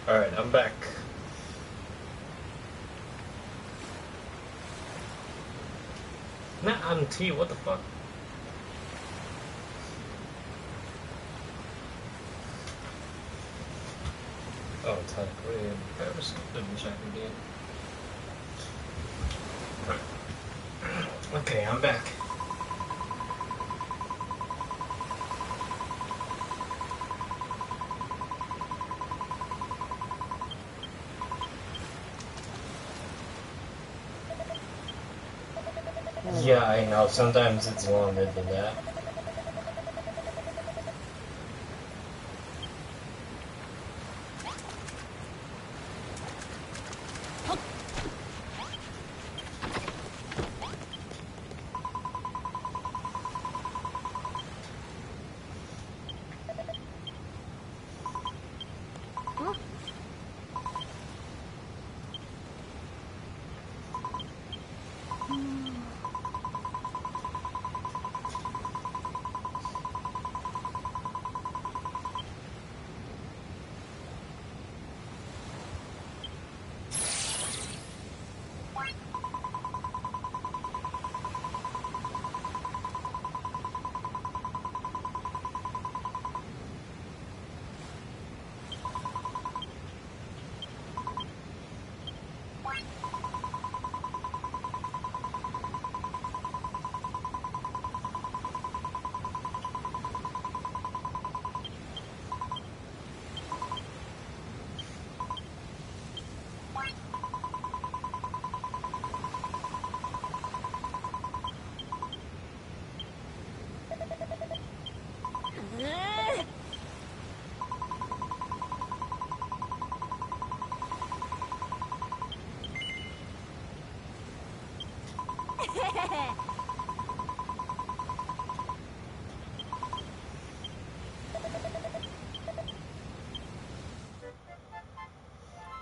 Alright, I'm back. Nah, I'm T, what the fuck? Oh, type red. Embarrassing. Double check again. Okay, I'm back. Yeah, I know. Sometimes it's longer than that.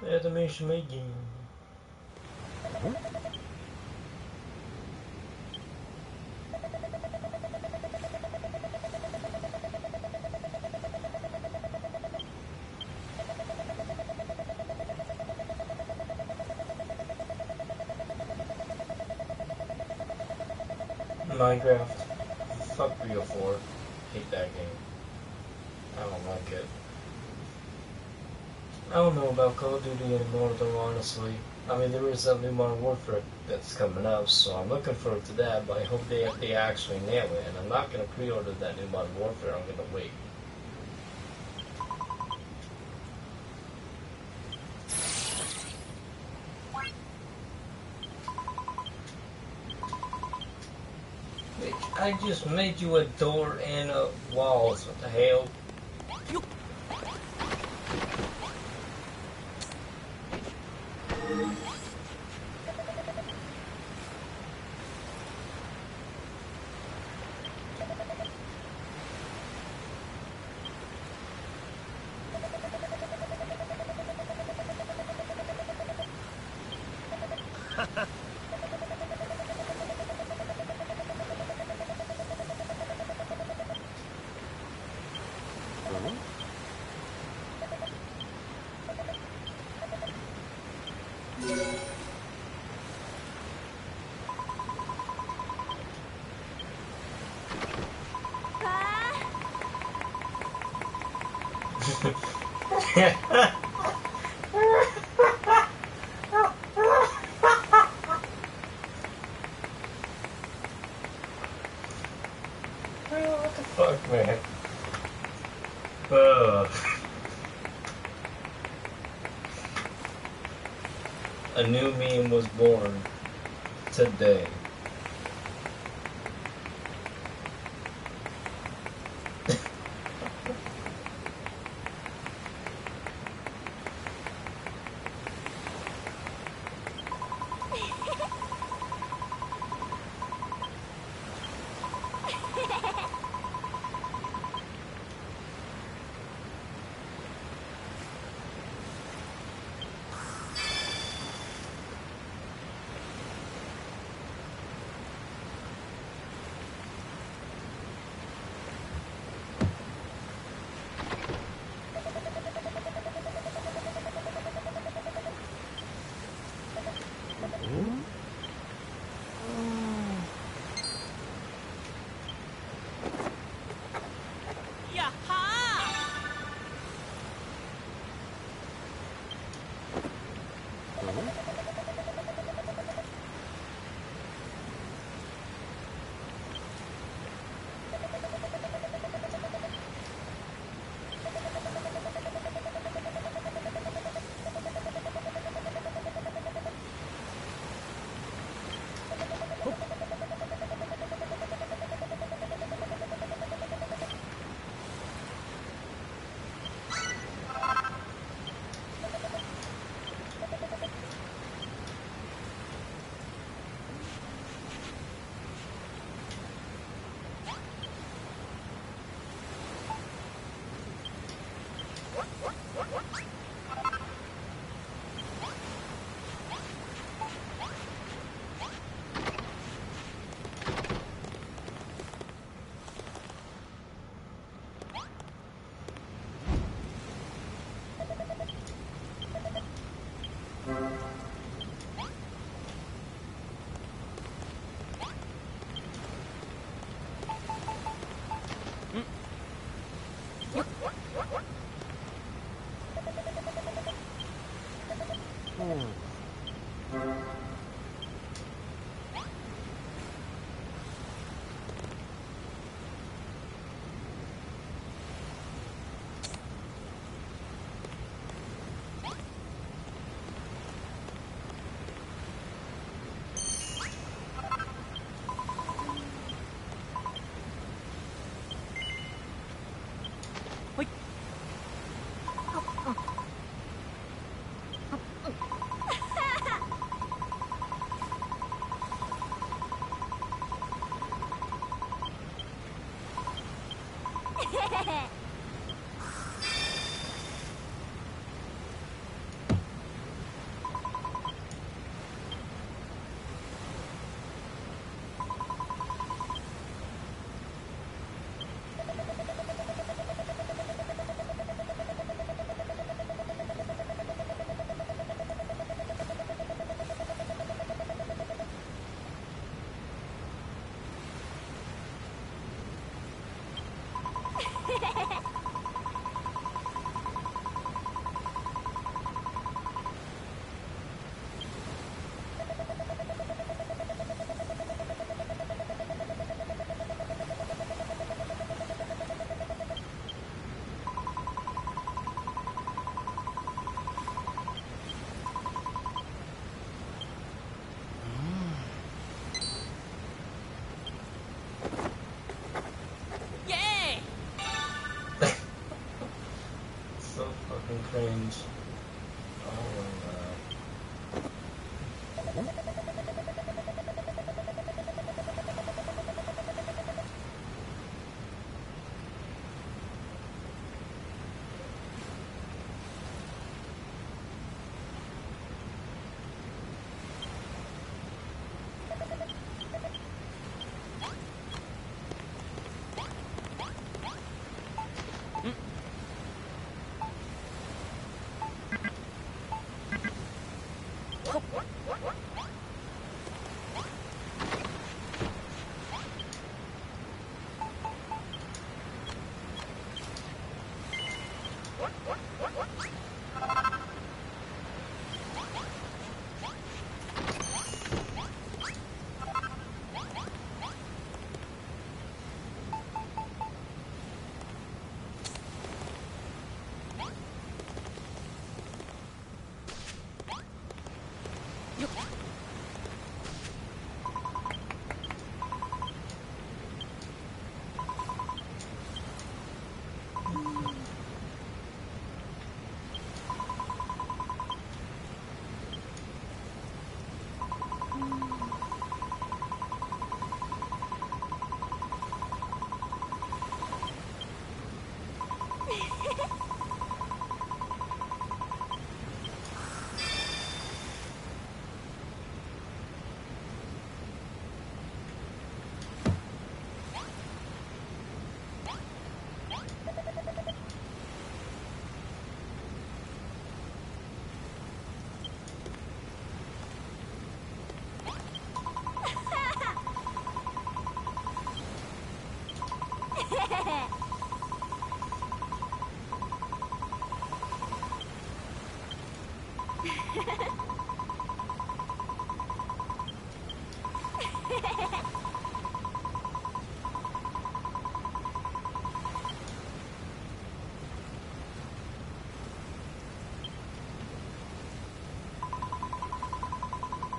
Animation making. Minecraft. Fuck 304. Hate that game. I don't like it. I don't know about Call of Duty anymore though, honestly. I mean, there is that new Modern Warfare that's coming out, so I'm looking forward to that, but I hope they actually nail it, and I'm not gonna pre-order that new Modern Warfare, I'm gonna wait. I just made you a door and a walls, what the hell? What the fuck, man? A new meme was born today. Cringe. Oh my god.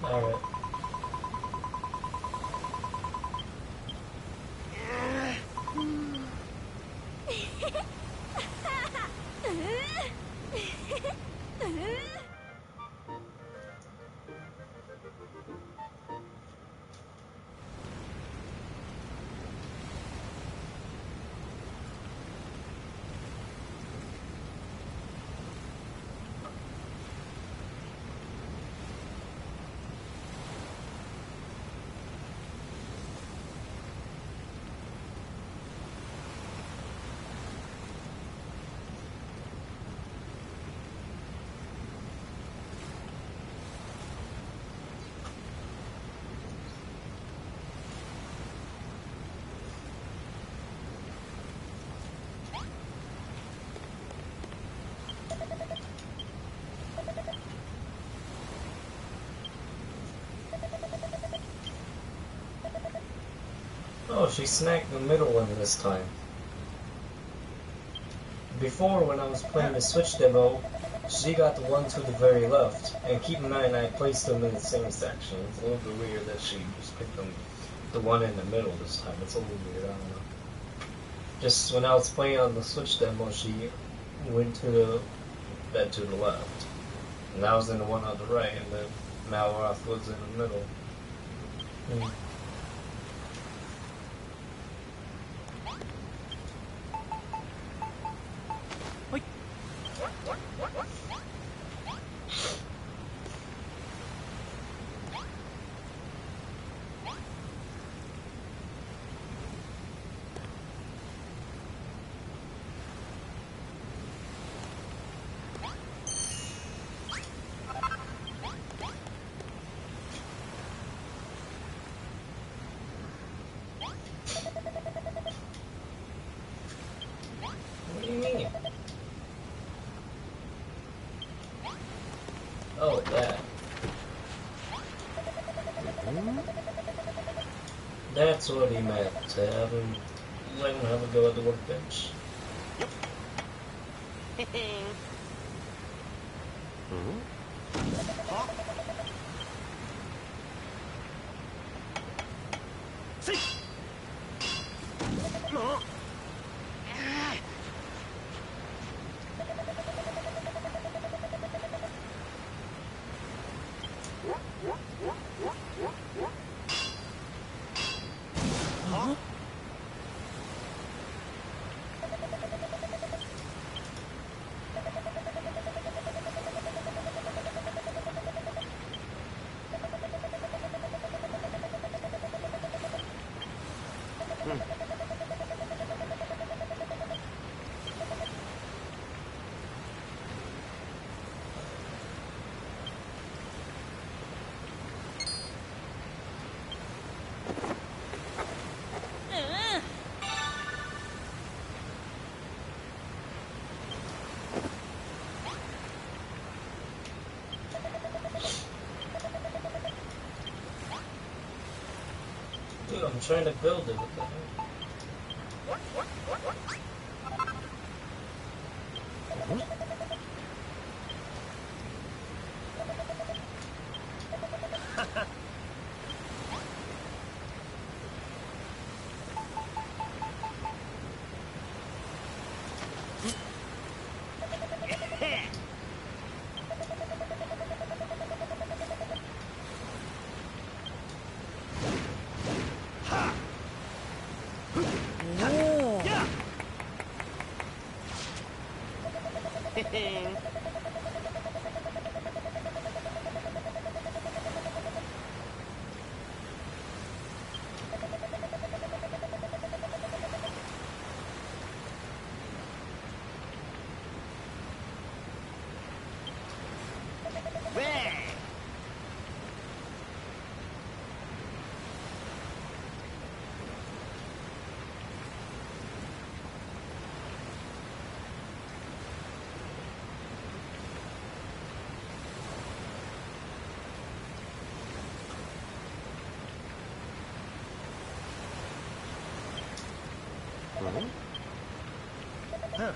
Alright. Oh, she snagged the middle one this time. Before, when I was playing the Switch demo, she got the one to the very left. And keep in mind, I placed them in the same section. It's a little bit weird that she just picked them, the one in the middle this time. It's a little weird, I don't know. Just when I was playing on the Switch demo, she went to the bed to the left. And I was in the one on the right, and then Malroth was in the middle. What do you mean? Oh, that. That's what he meant, to have him, let him have a go at the workbench. Dude, I'm trying to build it. What the heck? Huh.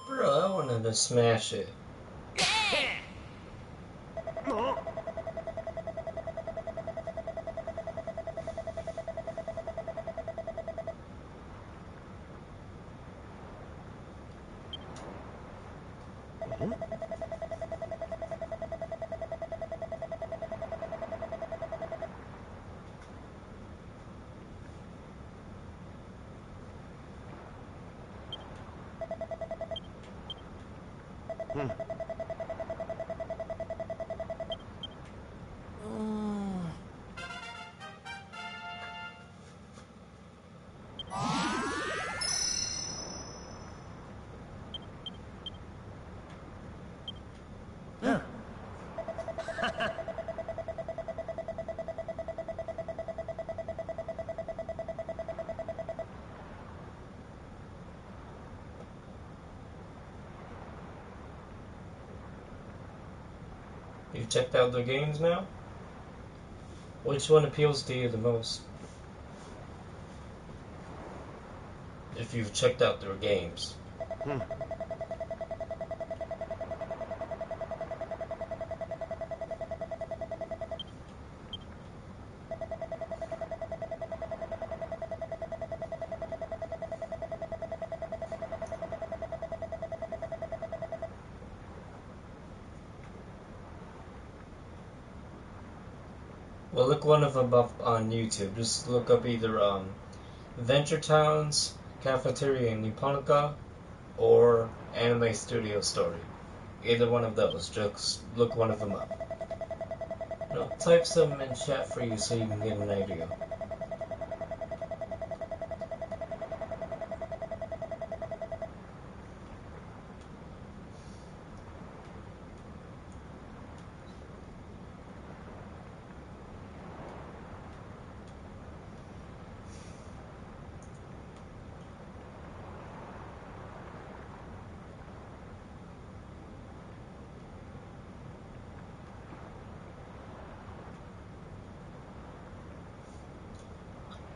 Bro, I wanted to smash it. You checked out their games now? Which one appeals to you the most? If you've checked out their games. Well, look one of them up on YouTube. Just look up either Venture Towns, Cafeteria in Nipponica, or Anime Studio Story. Either one of those. Just look one of them up. No, type some in chat for you so you can get an idea.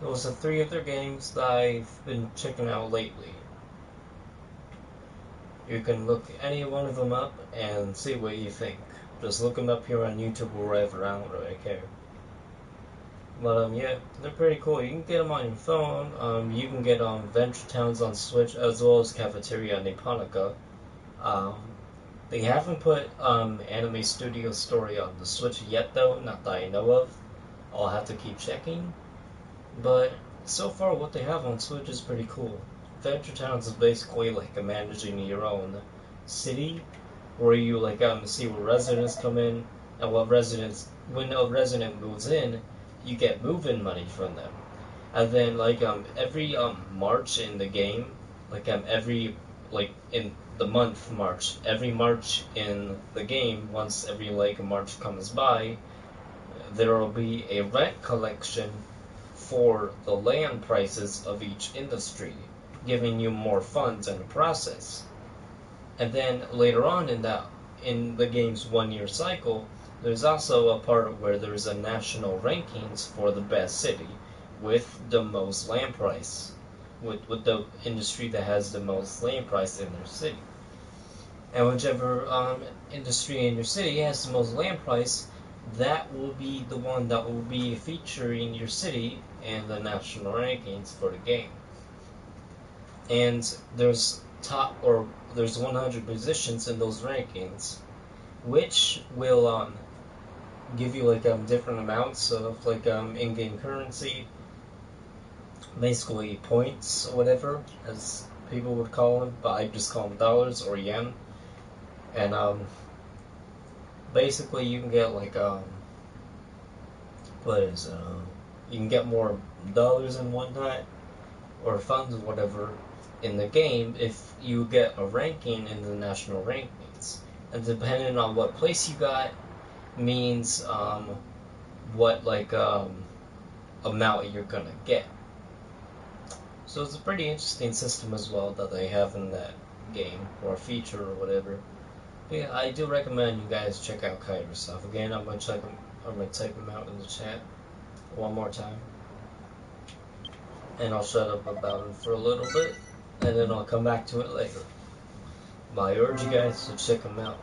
Those are 3 other games that I've been checking out lately. You can look any one of them up and see what you think. Just look them up here on YouTube or wherever, I don't really care. But yeah, they're pretty cool. You can get them on your phone. You can get Venture Towns on Switch as well as Cafeteria Nipponica. They haven't put Anime Studio Story on the Switch yet though, not that I know of. I'll have to keep checking. But so far what they have on Switch is pretty cool. Venture Towns is basically like managing your own city, where you like see where residents come in, and when a resident moves in, you get move-in money from them. And then like every March in the game, like every like in the month March, every March in the game, once every like March comes by, there will be a rent collection for the land prices of each industry, giving you more funds in the process. And then later on in the game's 1-year cycle, there's also a part where there's a national rankings for the best city with the most land price, with the industry that has the most land price in their city. And whichever industry in your city has the most land price, that will be the one that will be featuring your city in the national rankings for the game. And there's 100 positions in those rankings, which will give you like different amounts of like in-game currency, basically points or whatever, as people would call them, but I just call them dollars or yen. And basically you can get like what is it? You can get more dollars in one night or funds or whatever in the game if you get a ranking in the national rankings. And depending on what place you got means what like amount you're gonna get. So it's a pretty interesting system as well that they have in that game, or feature or whatever. But yeah, I do recommend you guys check out Kite yourself. Again, I'm gonna type them out in the chat one more time, and I'll shut up about it for a little bit, and then I'll come back to it later. But I urge you guys to check them out.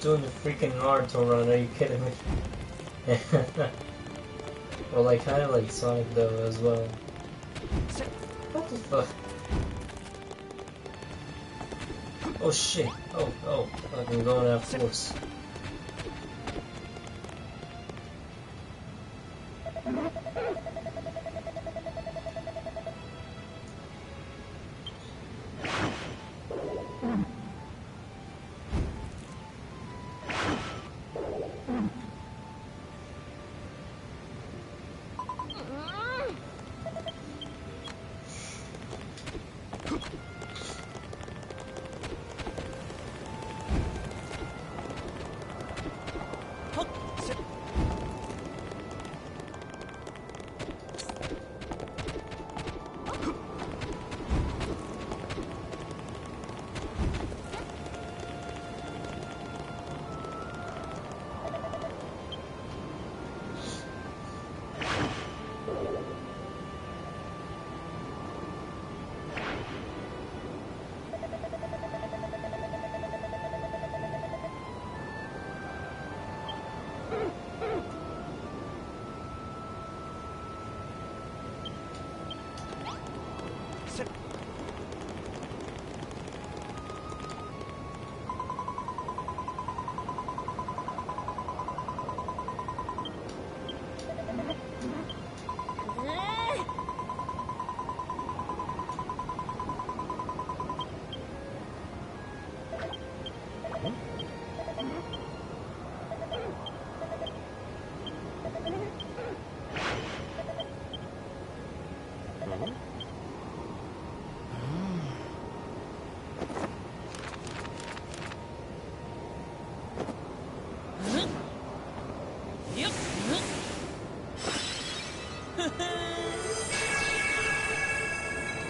doing the freaking Naruto run, are you kidding me? Well, I kinda like Sonic though as well. What the fuck? Oh shit. Oh, fucking going at force.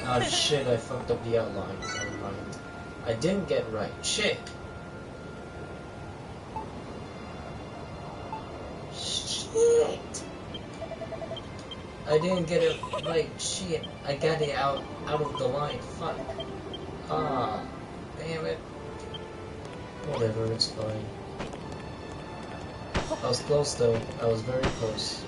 Oh shit, I fucked up the outline. Never mind. I didn't get right. Shit! Shit! I didn't get it right. Shit. I got it out of the line. Fuck. Ah. Damn it. Whatever, it's fine. I was close though. I was very close.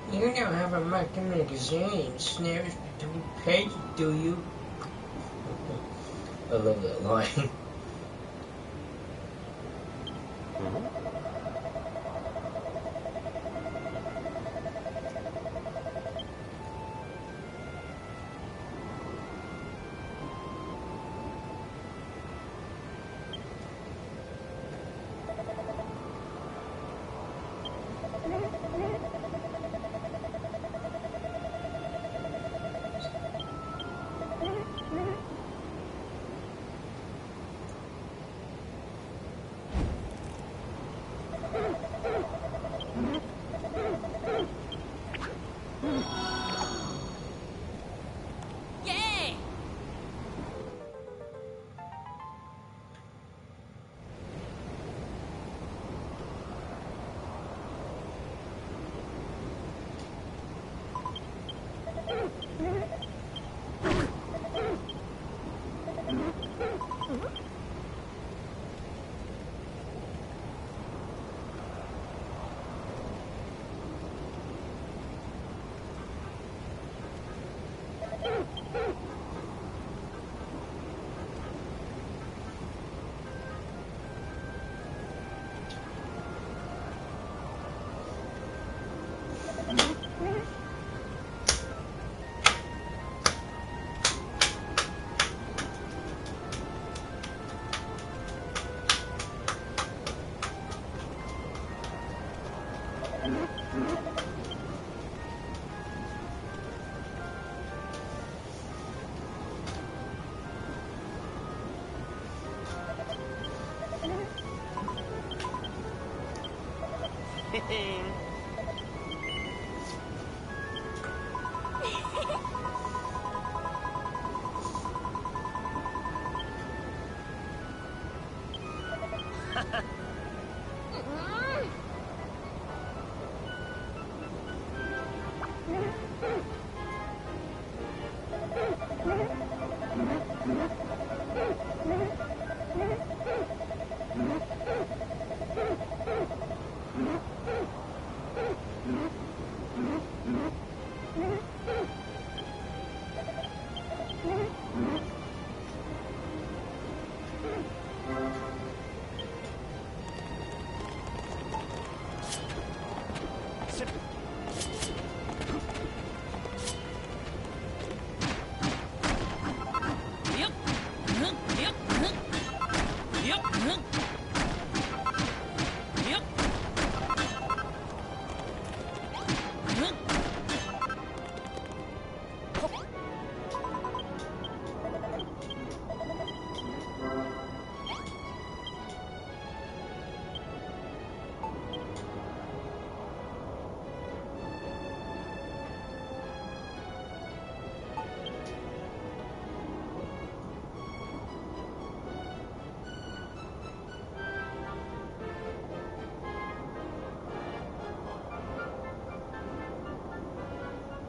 You don't have a magazine snares to page, do you? I love that line.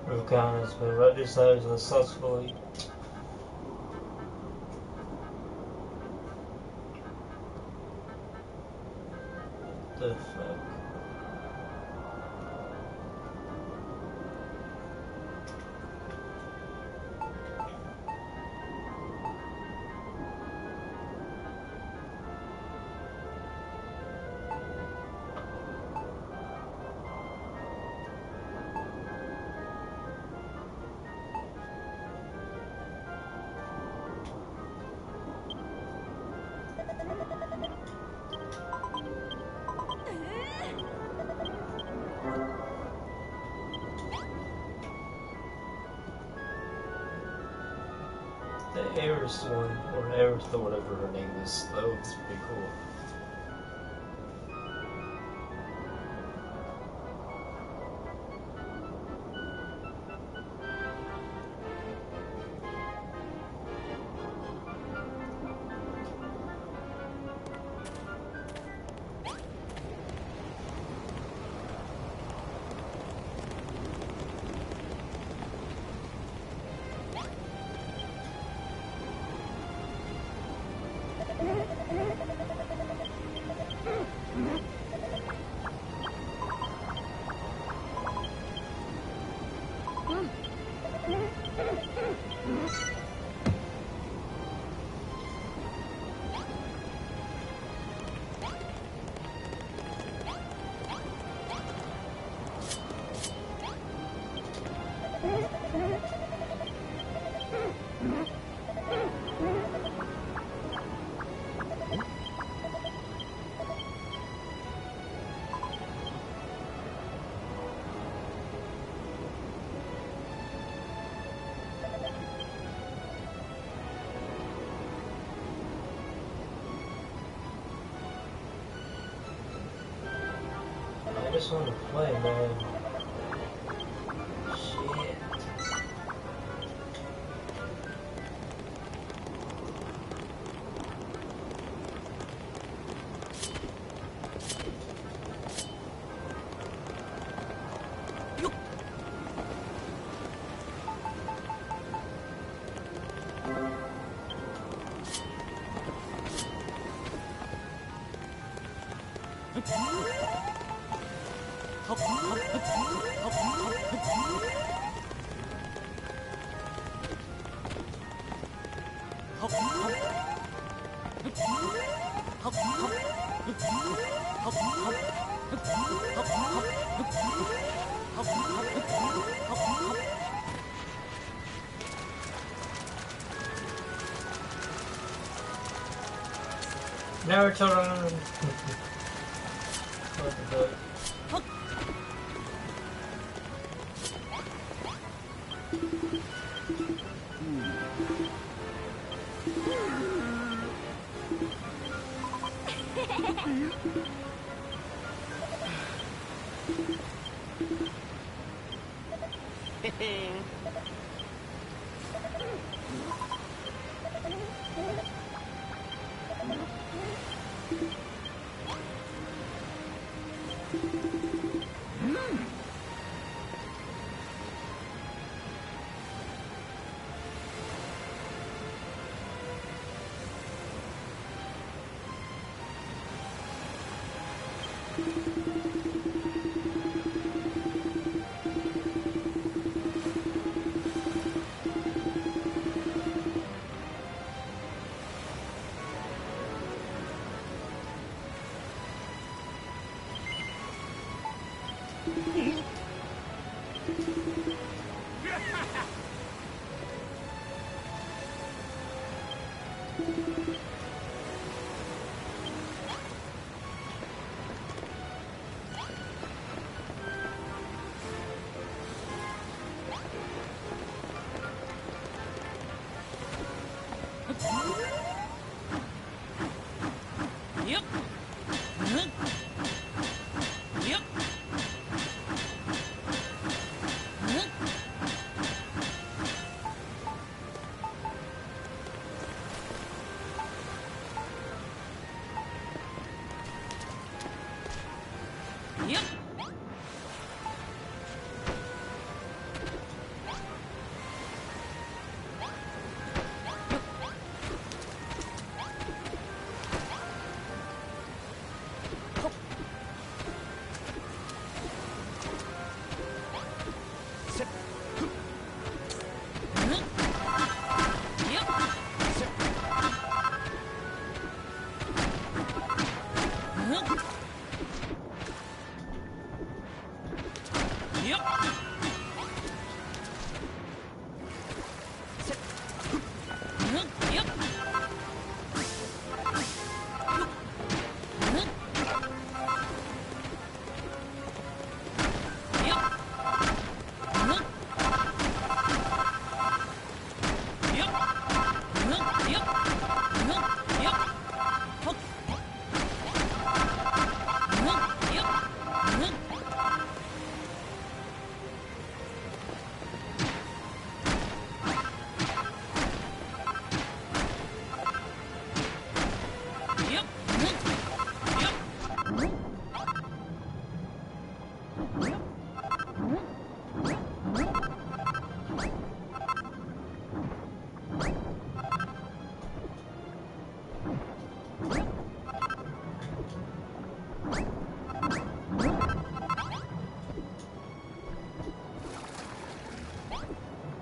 Vulcan has been registered successfully. The fuck? The Eris one, or Eris, or whatever her name is, that looks pretty cool. just want to play, man. Shit. Never turn around. What the fuck?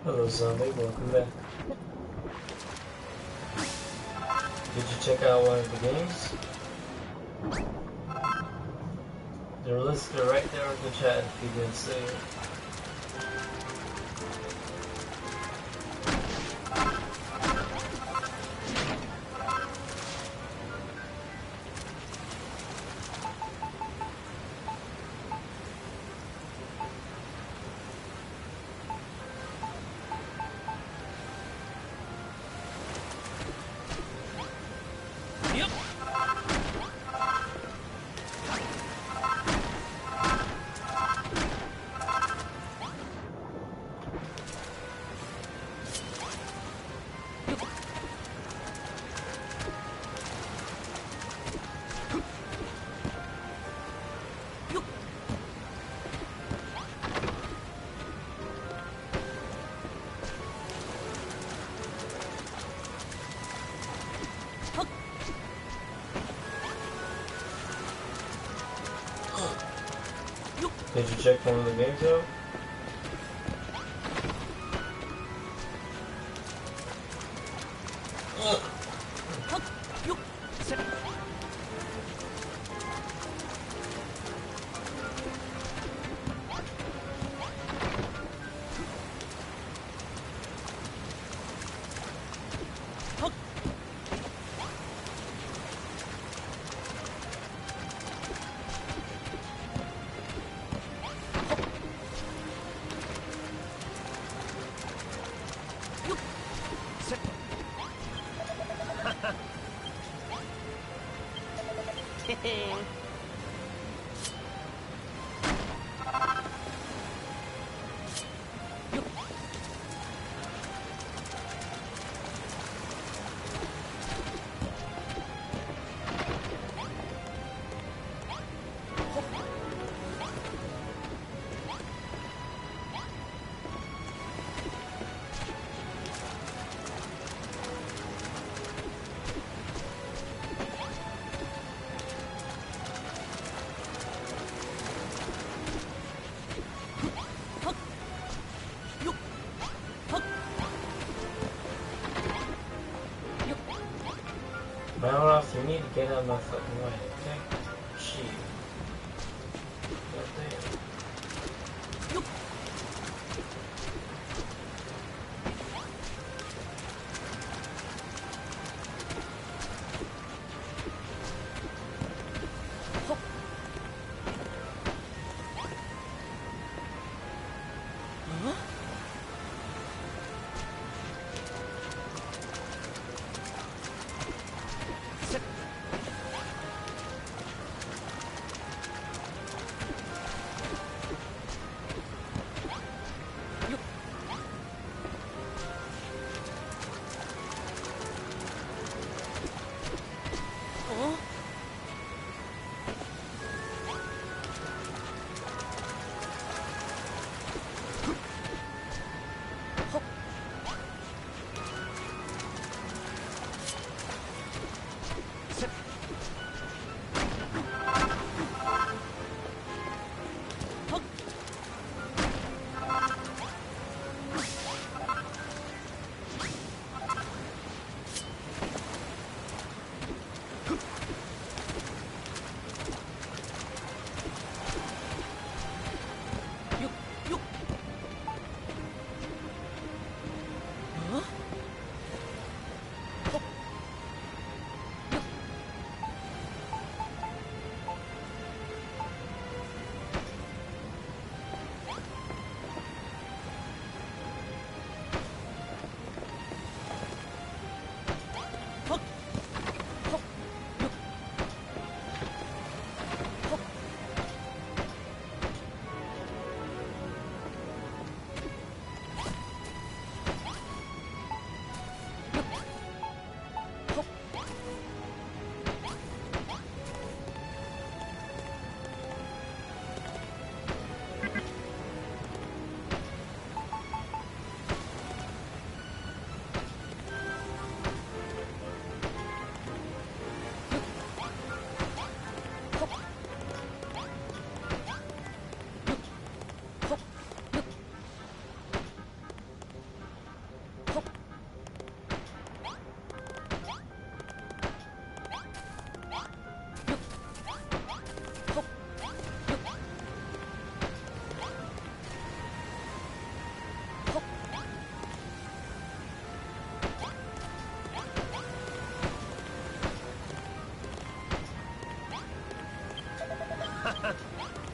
Hello zombie, welcome back. Did you check out one of the games? They're listed right there in the chat if you didn't see it. Did you check one of the games out? Malroth, you need to get out of my fucking way, okay? Gee. Goddamn.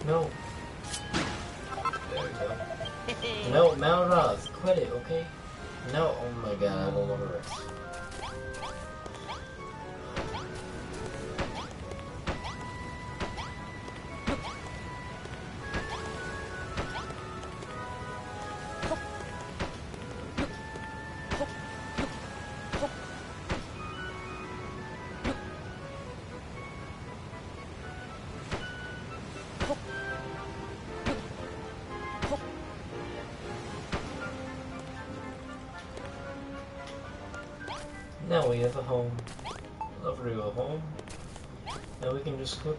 No. There we go. No, Malroth, quit it, okay? No, oh my god, I don't want to rest. Now we have a home. Lovely little home. Now we can just cook.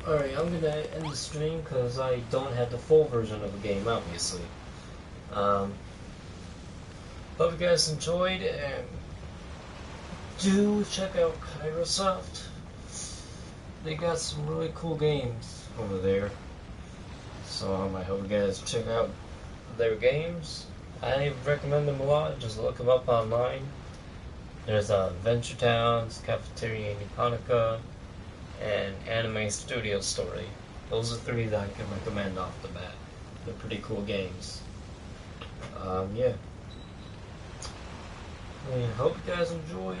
Alright, I'm gonna end the stream because I don't have the full version of the game, obviously. Hope you guys enjoyed, and do check out Kairosoft. They got some really cool games over there. So I hope you guys check out their games. I recommend them a lot. Just look them up online. There's Adventure Towns, Cafeteria Nipponica, and Anime Studio Story. Those are three that I can recommend off the bat. They're pretty cool games. Yeah. I hope you guys enjoyed.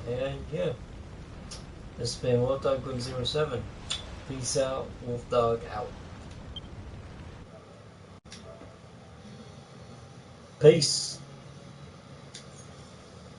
And yeah. This has been WolfDog107. Peace out. Wolfdog out. Peace.